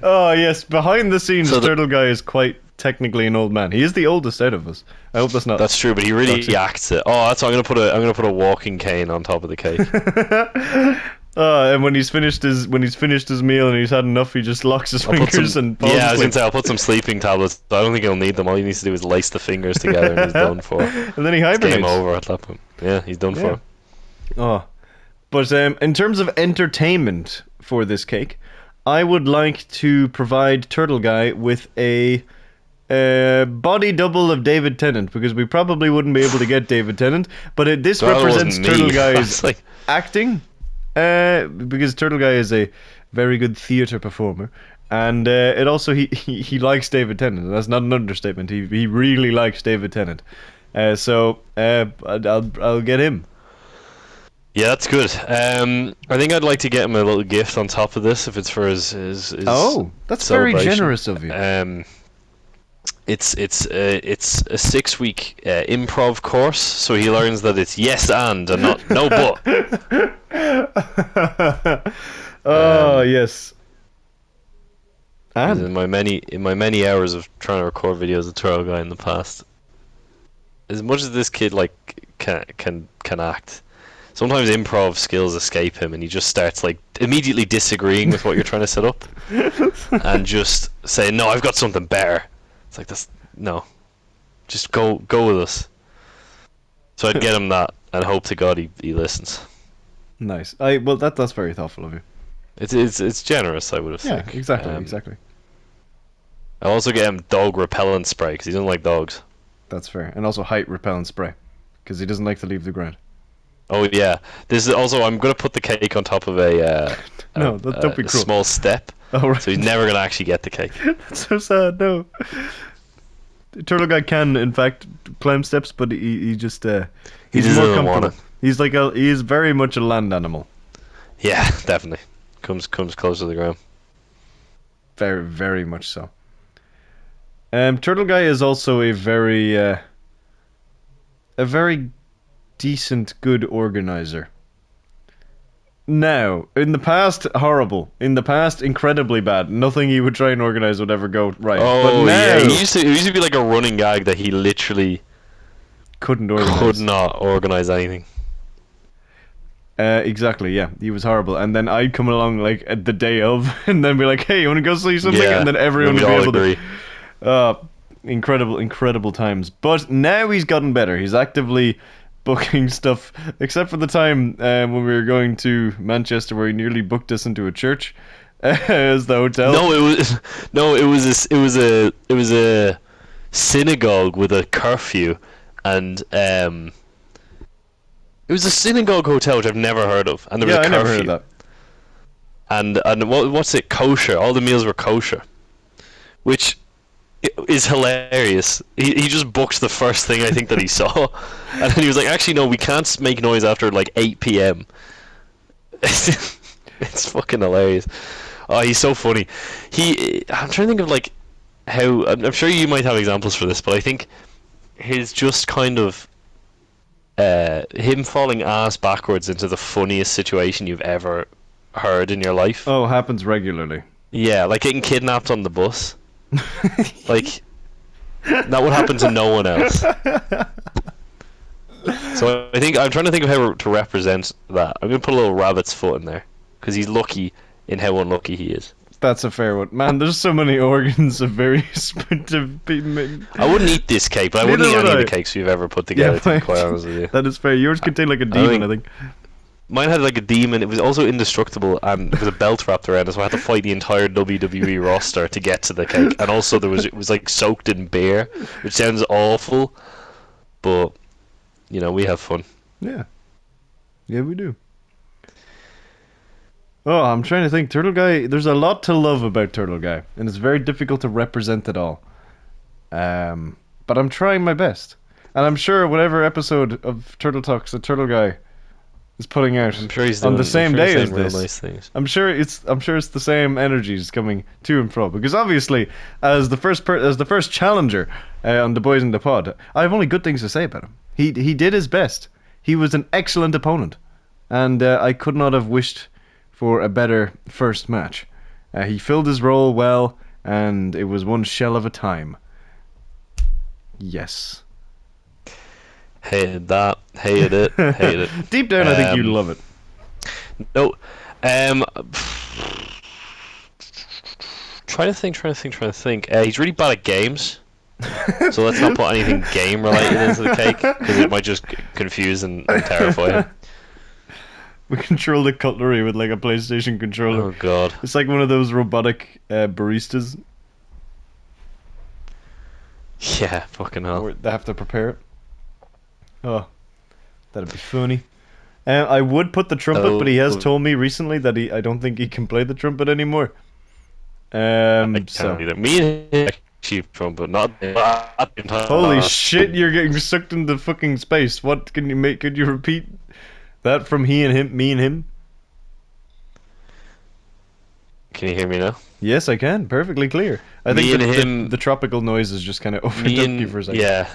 S1: Oh yes, behind the scenes,
S2: So
S1: Turtle Guy is quite technically an old man. He is the oldest out of us. I hope that's not.
S2: That's true, but he really
S1: Toxic.
S2: acts it. Oh, I'm gonna put a walking cane on top of the cake.
S1: And when he's finished his meal and he's had enough, he just locks his fingers and falls
S2: I was
S1: asleep.
S2: gonna say I'll put some sleeping tablets. I don't think he'll need them. All he needs to do is lace the fingers together, and he's done for.
S1: And then he
S2: It's
S1: hibernates.
S2: game over at that point. Yeah, he's done
S1: Yeah.
S2: for.
S1: Oh, but in terms of entertainment for this cake, I would like to provide Turtle Guy with a body double of David Tennant, because we probably wouldn't be able to get David Tennant, but this
S2: That
S1: represents
S2: wasn't
S1: Turtle
S2: me.
S1: Guy's
S2: That's like-
S1: acting, because Turtle Guy is a very good theater performer, and it also he likes David Tennant. That's not an understatement. He really likes David Tennant. So I'll get him.
S2: Yeah, that's good. I think I'd like to get him a little gift on top of this if it's for his
S1: Oh, that's very
S2: celebration.
S1: generous of you.
S2: It's a 6-week improv course, so he learns that it's yes and not no but.
S1: Oh yes.
S2: Because
S1: And
S2: in my many hours of trying to record videos of Turtle Guy in the past, as much as this kid like can act, sometimes improv skills escape him, and he just starts like immediately disagreeing with what you're trying to set up, and just saying, "No, I've got something better." It's like this. No, just go with us. So I'd get him that, and hope to God he listens.
S1: nice. Well, that's very thoughtful of you.
S2: It's generous, I would have
S1: Yeah,
S2: think.
S1: exactly.
S2: I'll also get him dog repellent spray because he doesn't like dogs.
S1: That's fair. And also height repellent spray, because he doesn't like to leave the ground.
S2: Oh yeah, this is also. I'm gonna put the cake on top of a
S1: No, don't be
S2: a
S1: cruel.
S2: small step,
S1: Oh right.
S2: so he's never gonna actually get the cake.
S1: That's so sad. No. Turtle Guy can, in fact, climb steps, but he just he's
S2: just
S1: more
S2: doesn't want
S1: comfortable. He's like he is very much a land animal.
S2: Yeah, definitely comes close to the ground.
S1: Very, very much so. Turtle Guy is also a very decent, good organizer. Now, in the past, horrible. In the past, incredibly bad. Nothing he would try and organize would ever go right.
S2: Oh
S1: but now,
S2: yeah, it used to be like a running gag that he literally
S1: couldn't organize.
S2: could not organize anything.
S1: Exactly, yeah. He was horrible. And then I'd come along like at the day of, and then be like, "Hey, you want to go see something?"
S2: Yeah,
S1: and then everyone
S2: we'd
S1: would be
S2: all
S1: able
S2: agree.
S1: to. Incredible times. But now he's gotten better. He's actively booking stuff, except for the time when we were going to Manchester, where he nearly booked us into a church as the hotel.
S2: No, it was a synagogue with a curfew, and it was a synagogue hotel which I've never heard of, and there was a curfew.
S1: I never heard of that.
S2: And what's it? Kosher. All the meals were kosher, which is hilarious. He just booked the first thing I think that he saw, and then he was like, "Actually, no, we can't make noise after like 8 p.m." It's fucking hilarious. Oh, he's so funny. I'm trying to think of like how. I'm sure you might have examples for this, but I think his just kind of him falling ass backwards into the funniest situation you've ever heard in your life.
S1: Oh, happens regularly.
S2: Yeah, like getting kidnapped on the bus. Like that would happen to no one else. So I think I'm trying to think of how to represent that. I'm gonna put a little rabbit's foot in there because he's lucky in how unlucky he is.
S1: That's a fair one, man. There's so many organs of various. I
S2: wouldn't eat this cake, but I wouldn't eat any of the cakes we've ever put together. To be quite honest with you,
S1: that is fair. Yours contained like a demon, I think.
S2: Mine had like a demon. It was also indestructible, and there was a belt wrapped around it, so I had to fight the entire WWE roster to get to the cake. And also, it was like soaked in beer, which sounds awful, but you know, we have fun.
S1: Yeah, we do. Oh, I'm trying to think. Turtle Guy. There's a lot to love about Turtle Guy, and it's very difficult to represent it all. But I'm trying my best, and I'm sure whatever episode of Turtle Talks that Turtle Guy is putting out on the same day as this.
S2: Nice things.
S1: I'm sure it's the same energies coming to and fro, because obviously as the first challenger on the Boys in the Pod, I have only good things to say about him. He did his best. He was an excellent opponent, and I could not have wished for a better first match. He filled his role well, and it was one shell of a time. Yes.
S2: Hated that. Hated it. Hated it.
S1: Deep down, I think you'd love it.
S2: No. Trying to think. He's really bad at games. So let's not put anything game related into the cake, because it might just confuse and terrify him.
S1: We control the cutlery with like a PlayStation controller.
S2: Oh god.
S1: It's like one of those robotic baristas.
S2: Yeah, fucking hell.
S1: Or they have to prepare it. Oh, that'd be funny. I would put the trumpet, but he has told me recently that I don't think he can play the trumpet anymore.
S2: I can't either. Me and him actually trumpet, not.
S1: Holy shit! You're getting sucked into fucking space. What can you make? Could you repeat that from me and him?
S2: Can you hear me now?
S1: Yes, I can. Perfectly clear. I think the tropical noises just kind of overtook you for a second.
S2: Yeah.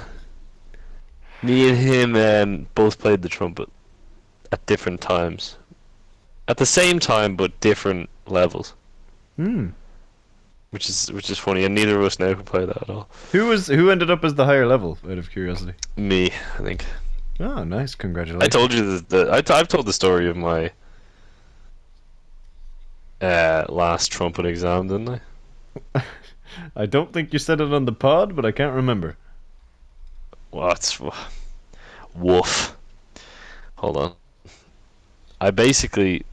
S2: Me and him both played the trumpet at different times. At the same time, but different levels. Which is funny, and neither of us now can play that at all.
S1: Who ended up as the higher level, out of curiosity?
S2: Me, I think.
S1: Oh, nice. Congratulations.
S2: I told you I've told the story of my last trumpet exam, didn't I?
S1: I don't think you said it on the pod, but I can't remember.
S2: What? Woof. Hold on. I basically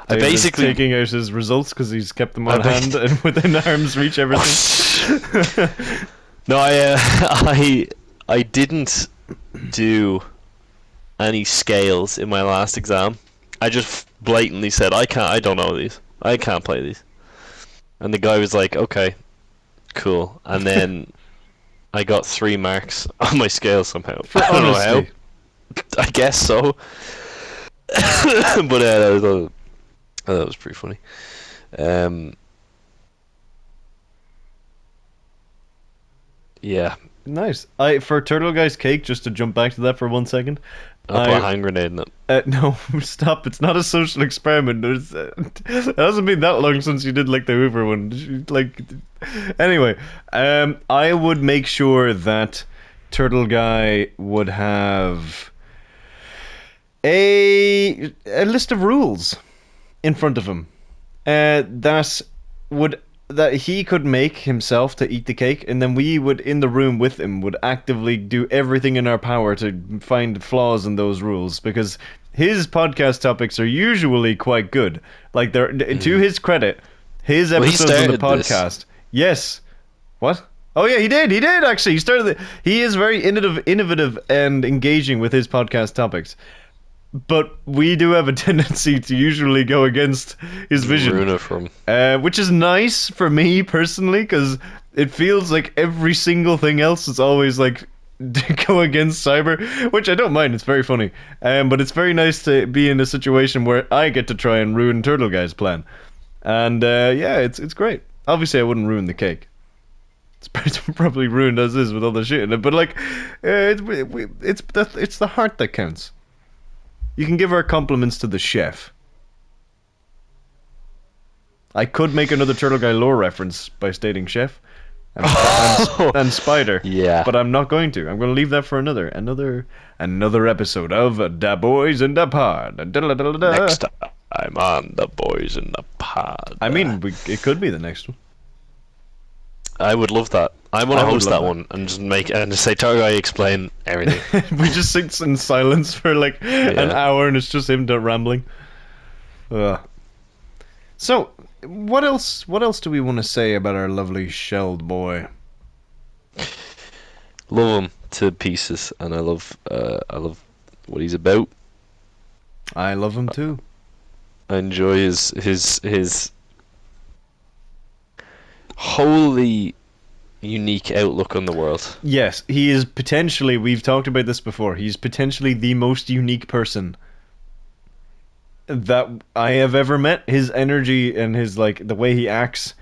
S1: taking out his results because he's kept them on hand and within arm's reach. Everything.
S2: No, I didn't do any scales in my last exam. I just blatantly said I don't know these. I can't play these. And the guy was like, "Okay, cool." And then I got 3 marks on my scale somehow. I don't know how. I guess so. But that was pretty funny. Yeah.
S1: Nice. For Turtle Guy's cake, just to jump back to that for 1 second.
S2: I put a hand grenade in it.
S1: No, stop. It's not a social experiment. It hasn't been that long since you did like the Hoover one. Anyway, I would make sure that Turtle Guy would have a list of rules in front of him that would that he could make himself to eat the cake, and then we would, in the room with him, would actively do everything in our power to find flaws in those rules, because his podcast topics are usually quite good. Like, they're to his credit, his
S2: Well, he
S1: episodes on the
S2: started this.
S1: podcast. Yes. What? Oh yeah, he did. He did actually. He started. He is very innovative, and engaging with his podcast topics. But we do have a tendency to usually go against his vision,
S2: Ruin it from.
S1: which is nice for me personally, because it feels like every single thing else is always like to go against Cyber, which I don't mind. It's very funny, but it's very nice to be in a situation where I get to try and ruin Turtle Guy's plan, and yeah, it's great. Obviously, I wouldn't ruin the cake. It's probably ruined as is with all the shit in it, but like, it's the heart that counts. You can give our compliments to the chef. I could make another Turtle Guy lore reference by stating chef and spider.
S2: Yeah.
S1: But I'm not going to. I'm going to leave that for another episode of Da Boys in the Pod.
S2: Next time on the Boys in the Pod.
S1: I mean, it could be the next one.
S2: I would love that. I want
S1: I
S2: to
S1: would
S2: host
S1: love
S2: that one and just say, Turtle Guy, explain everything.
S1: We just sit in silence for like an hour, and it's just him rambling. So, what else do we want to say about our lovely shelled boy?
S2: Love him to pieces, and I love what he's about.
S1: I love him too.
S2: I enjoy his wholly unique outlook on the world.
S1: Yes, he is potentially, we've talked about this before, he's potentially the most unique person that I have ever met. His energy and his, like, the way he acts,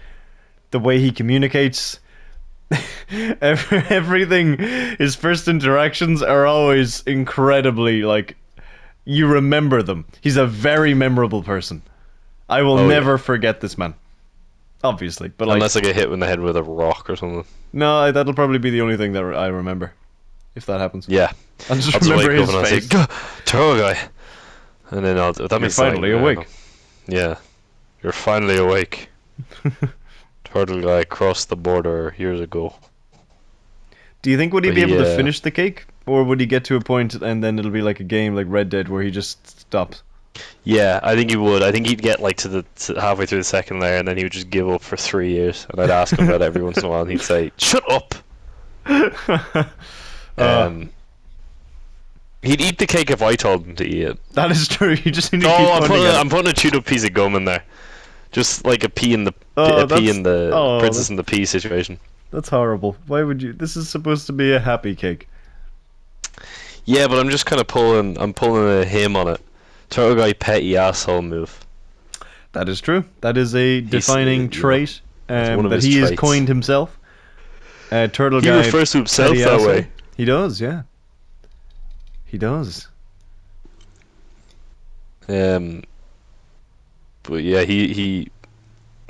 S1: the way he communicates, everything, his first interactions are always incredibly, like, you remember them. He's a very memorable person. I will never forget this man. Obviously, but like,
S2: unless I get hit in the head with a rock or something.
S1: No, that'll probably be the only thing that I remember, if that happens.
S2: Yeah,
S1: I'll just remember his face.
S2: Turtle Guy, and then that means
S1: finally awake.
S2: Yeah, you're finally awake. Turtle Guy crossed the border years ago.
S1: Do you think would he be able to finish the cake, or would he get to a point and then it'll be like a game like Red Dead where he just stops?
S2: Yeah, I think he would. I think he'd get like to halfway through the second layer, and then he would just give up for 3 years. And I'd ask him about it every once in a while, and he'd say, "Shut up." He'd eat the cake if I told him to eat it.
S1: That is true. You just need to keep
S2: I'm putting a chewed up piece of gum in there, just like a pea in the Princess and the Pea situation.
S1: That's horrible. Why would you? This is supposed to be a happy cake.
S2: Yeah, but I'm just kind of pulling a him on it. Turtle Guy petty asshole move.
S1: That is true. That is a defining trait that he has coined himself. Turtle Guy.
S2: He refers to himself that way.
S1: He does, yeah. He does.
S2: But yeah, he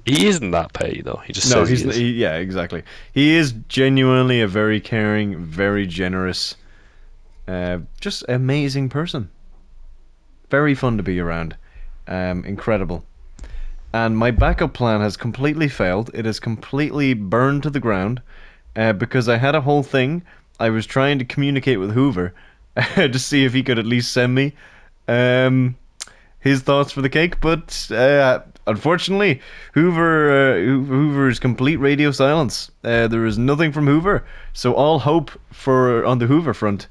S2: isn't that petty though. He just says he is.
S1: Yeah, exactly. He is genuinely a very caring, very generous, just amazing person. Very fun to be around. Incredible. And my backup plan has completely failed. It has completely burned to the ground because I had a whole thing. I was trying to communicate with Hoover to see if he could at least send me his thoughts for the cake, but unfortunately, Hoover's complete radio silence. There is nothing from Hoover, so all hope on the Hoover front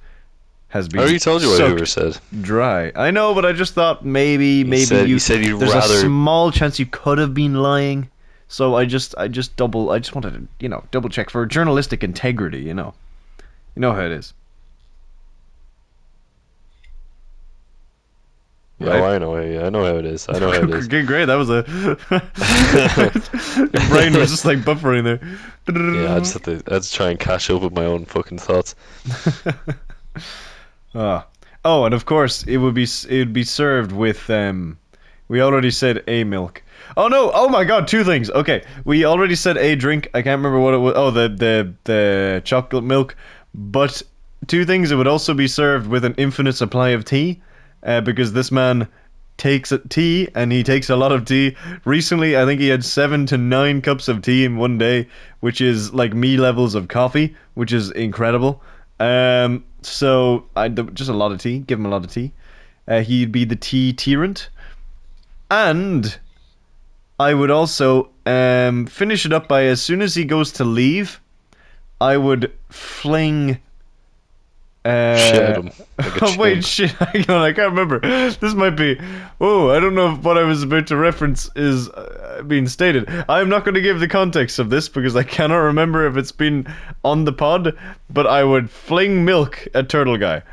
S1: has been.
S2: I already told you what Hoover said.
S1: Dry. I know, but I just thought maybe
S2: you said you'd
S1: there's
S2: rather
S1: a small chance you could have been lying. So I just wanted to, double check for journalistic integrity, You know how it is.
S2: Yeah, right? I know how it is.
S1: Okay, great. That was your brain was just like buffering there.
S2: Yeah, I just had to try and catch up with my own fucking thoughts.
S1: Oh, and of course it would be served with we already said a milk. Oh no! Oh my God! 2 things. Okay, we already said a drink. I can't remember what it was. Oh, the chocolate milk. But 2 things. It would also be served with an infinite supply of tea, because this man takes tea, and he takes a lot of tea. Recently, I think he had 7 to 9 cups of tea in one day, which is like me levels of coffee, which is incredible. So just a lot of tea. Give him a lot of tea. He'd be the tea tyrant, and I would also finish it up by, as soon as he goes to leave, I would fling.
S2: Shit at him. Like a
S1: Oh wait,
S2: chimp.
S1: shit! Hang on, I can't remember. This might be. Oh, I don't know if what I was about to reference is being stated. I'm not going to give the context of this because I cannot remember if it's been on the pod. But I would fling milk at Turtle Guy,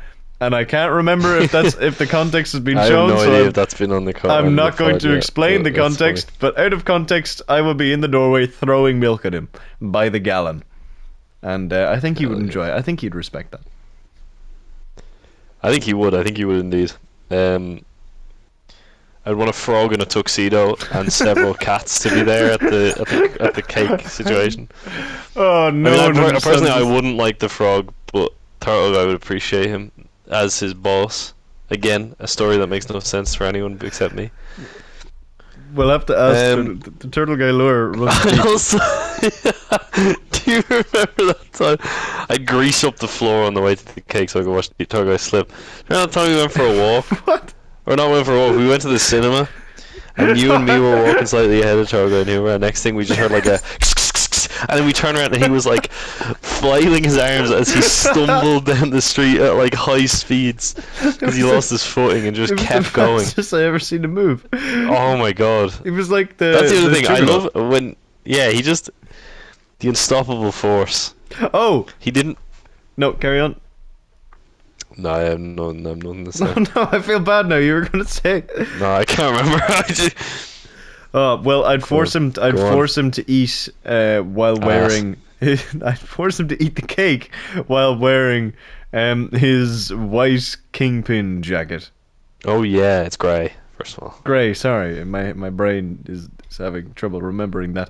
S1: and I can't remember if that's if the context has been
S2: I
S1: shown.
S2: have no
S1: so
S2: idea if that's been on the
S1: I'm not going
S2: pod
S1: to
S2: yet,
S1: explain
S2: but
S1: the
S2: that's
S1: context, but out of context, I will be in the doorway throwing milk at him by the gallon, and I think he would enjoy it. I think he'd respect that.
S2: I think he would. I think he would indeed. I'd want a frog in a tuxedo and several cats to be there at the cake situation.
S1: Oh no!
S2: I mean, personally, I wouldn't like the frog, but Turtle Guy would appreciate him as his boss. Again, a story that makes no sense for anyone except me.
S1: We'll have to ask the Turtle Guy lure.
S2: Also, do you remember that time I'd grease up the floor on the way to the cake so I could watch the Turtle Guy slip? Remember that time we went for a walk?
S1: What?
S2: Or not went for a walk, we went to the cinema, and you and me were walking slightly ahead of Turtle Guy, and here, next thing we just heard like a and then we turned around and he was like flailing his arms as he stumbled down the street at like high speeds because he lost his footing and just kept going.
S1: It's the fastest I ever seen him move.
S2: Oh my god.
S1: It was like the.
S2: That's the other thing. I
S1: Juggernaut.
S2: love when. Yeah, he just. The unstoppable force.
S1: Oh
S2: He didn't.
S1: no! Carry on.
S2: No, I have nothing to say.
S1: No, no, I feel bad now. You were gonna say.
S2: No, I can't remember. I just,
S1: Well, I'd force him. I'd
S2: Go on.
S1: force him to eat while wearing. I'd force him to eat the cake while wearing his white kingpin jacket.
S2: oh yeah, it's grey. First of all.
S1: Grey, sorry, my brain is having trouble remembering that,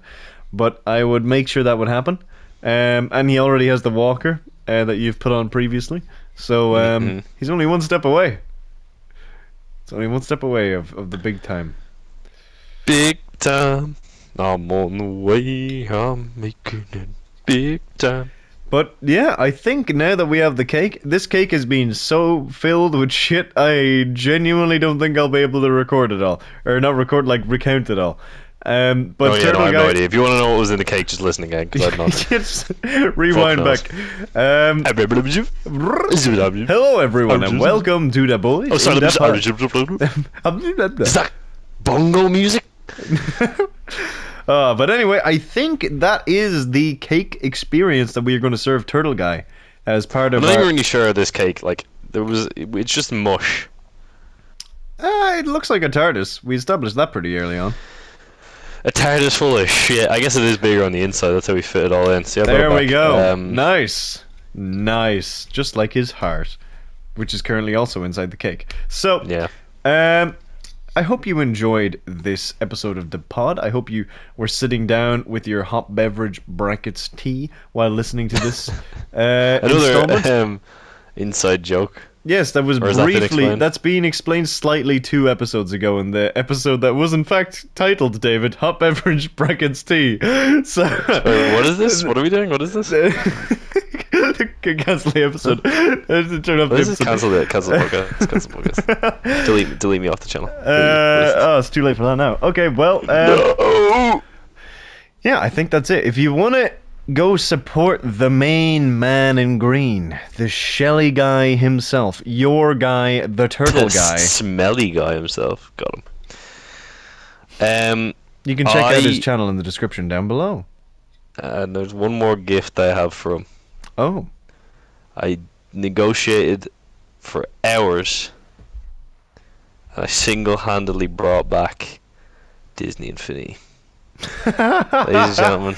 S1: but I would make sure that would happen. And he already has the walker that you've put on previously, so he's only one step away. It's only one step away of the big time.
S2: Big time. I'm on the way. I'm making it big time.
S1: But yeah, I think now that we have the cake, this cake has been so filled with shit, I genuinely don't think I'll be able to record it all. Or not record, like recount it all. But
S2: Oh yeah, no,
S1: Turtle
S2: I have
S1: Guy,
S2: no idea. If you want to know what was in the cake, just listen again because I've not.
S1: just rewind
S2: Fuck
S1: back.
S2: Oh,
S1: Hello everyone and welcome to the boys.
S2: sorry.
S1: in
S2: Is
S1: the
S2: that bongo music?
S1: But anyway, I think that is the cake experience that we are going to serve Turtle Guy as part
S2: I'm
S1: of
S2: not even
S1: our...
S2: really sure of this cake. Like it's just mush.
S1: It looks like a TARDIS. We established that pretty early on.
S2: A TARDIS full of shit. I guess it is bigger on the inside. That's how we fit it all in. So
S1: There we go.
S2: Nice.
S1: Nice. Just like his heart, which is currently also inside the cake. So,
S2: Yeah.
S1: I hope you enjoyed this episode of the pod. I hope you were sitting down with your hot beverage brackets tea while listening to this installment.
S2: Another inside joke.
S1: Yes, that was
S2: Or has that been
S1: briefly.
S2: explained?
S1: That's been explained slightly 2 episodes ago in the episode that was in fact titled, David, Hot Beverage Brackets Tea. So,
S2: What is this? What are we doing? What is this?
S1: Cancel the episode. Turn off
S2: What
S1: the
S2: is this?
S1: episode.
S2: Cancel it. Cancel podcast. Cancel podcast. Delete me off the channel.
S1: Oh, it's too late for that now. Okay, well,
S2: No!
S1: yeah, I think that's it. If you want to go support the main man in green, the Shelly guy himself, your guy, the turtle guy,
S2: Smelly guy himself. Got him.
S1: you can check out his channel in the description down below.
S2: And there's one more gift I have for him.
S1: Oh.
S2: I negotiated for hours, and I single-handedly brought back Disney Infinity. Ladies and gentlemen.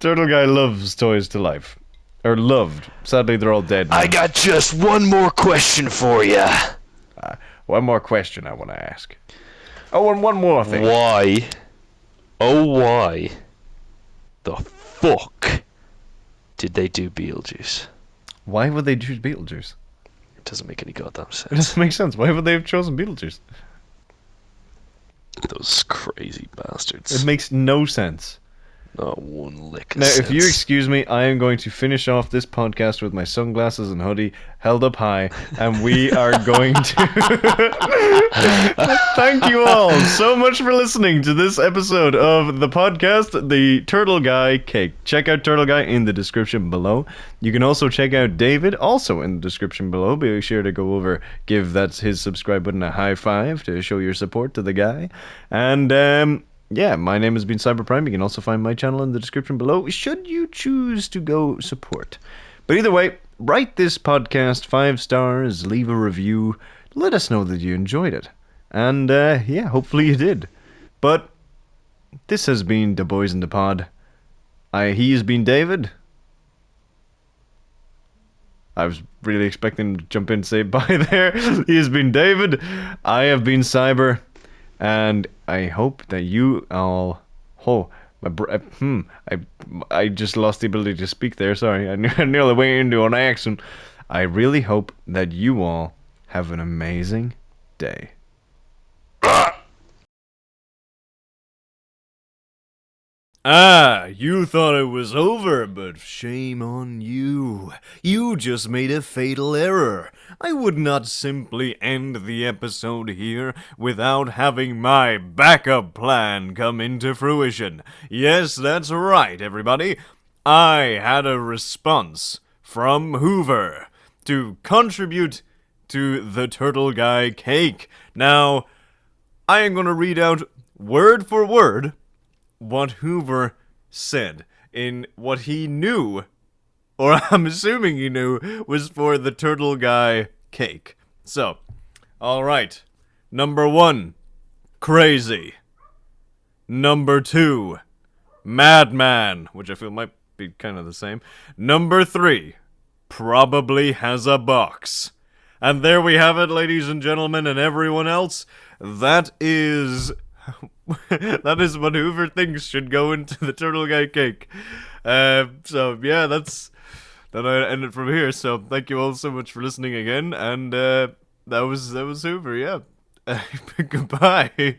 S1: Turtle guy loves toys to life. Or loved. Sadly, they're all dead now.
S2: I got just one more question for you.
S1: One more question I want to ask. Oh, and one more thing.
S2: Why? Oh, why the fuck did they do Beetlejuice?
S1: Why would they choose Beetlejuice?
S2: doesn't make any goddamn
S1: It
S2: sense.
S1: doesn't make sense. Why would they have chosen Beetlejuice?
S2: Those crazy bastards.
S1: It makes no sense.
S2: Not one lick of
S1: Now,
S2: sense.
S1: if you excuse me, I am going to finish off this podcast with my sunglasses and hoodie held up high, and we are going to thank you all so much for listening to this episode of the podcast, The Turtle Guy Cake. Check out Turtle Guy in the description below. You can also check out David, also in the description below. Be sure to go over, give his subscribe button a high five to show your support to the guy. And, yeah, my name has been Cyberprime. You can also find my channel in the description below, should you choose to go support. But either way, write this podcast 5 stars, leave a review, let us know that you enjoyed it. And, yeah, hopefully you did. But this has been The Boys in the Pod. He has been David. I was really expecting him to jump in and say bye there. He has been David. I have been Cyber. And I hope that you all... Oh, I just lost the ability to speak there. Sorry, I nearly went into an accent. I really hope that you all have an amazing day. Ah, you thought it was over, but shame on you. You just made a fatal error. I would not simply end the episode here without having my backup plan come into fruition. Yes, that's right, everybody. I had a response from Hoover to contribute to the Turtle Guy Cake. Now, I am going to read out word for word what Hoover said in what he knew, or I'm assuming he knew, was for the Turtle Guy Cake. So, alright. Number 1, crazy. Number 2, madman, which I feel might be kind of the same. Number 3, probably has a box. And there we have it, ladies and gentlemen, and everyone else. That is what Hoover thinks should go into the Turtle Guy Cake. So yeah, then I end it from here. So thank you all so much for listening again, and that was Hoover. Yeah, goodbye.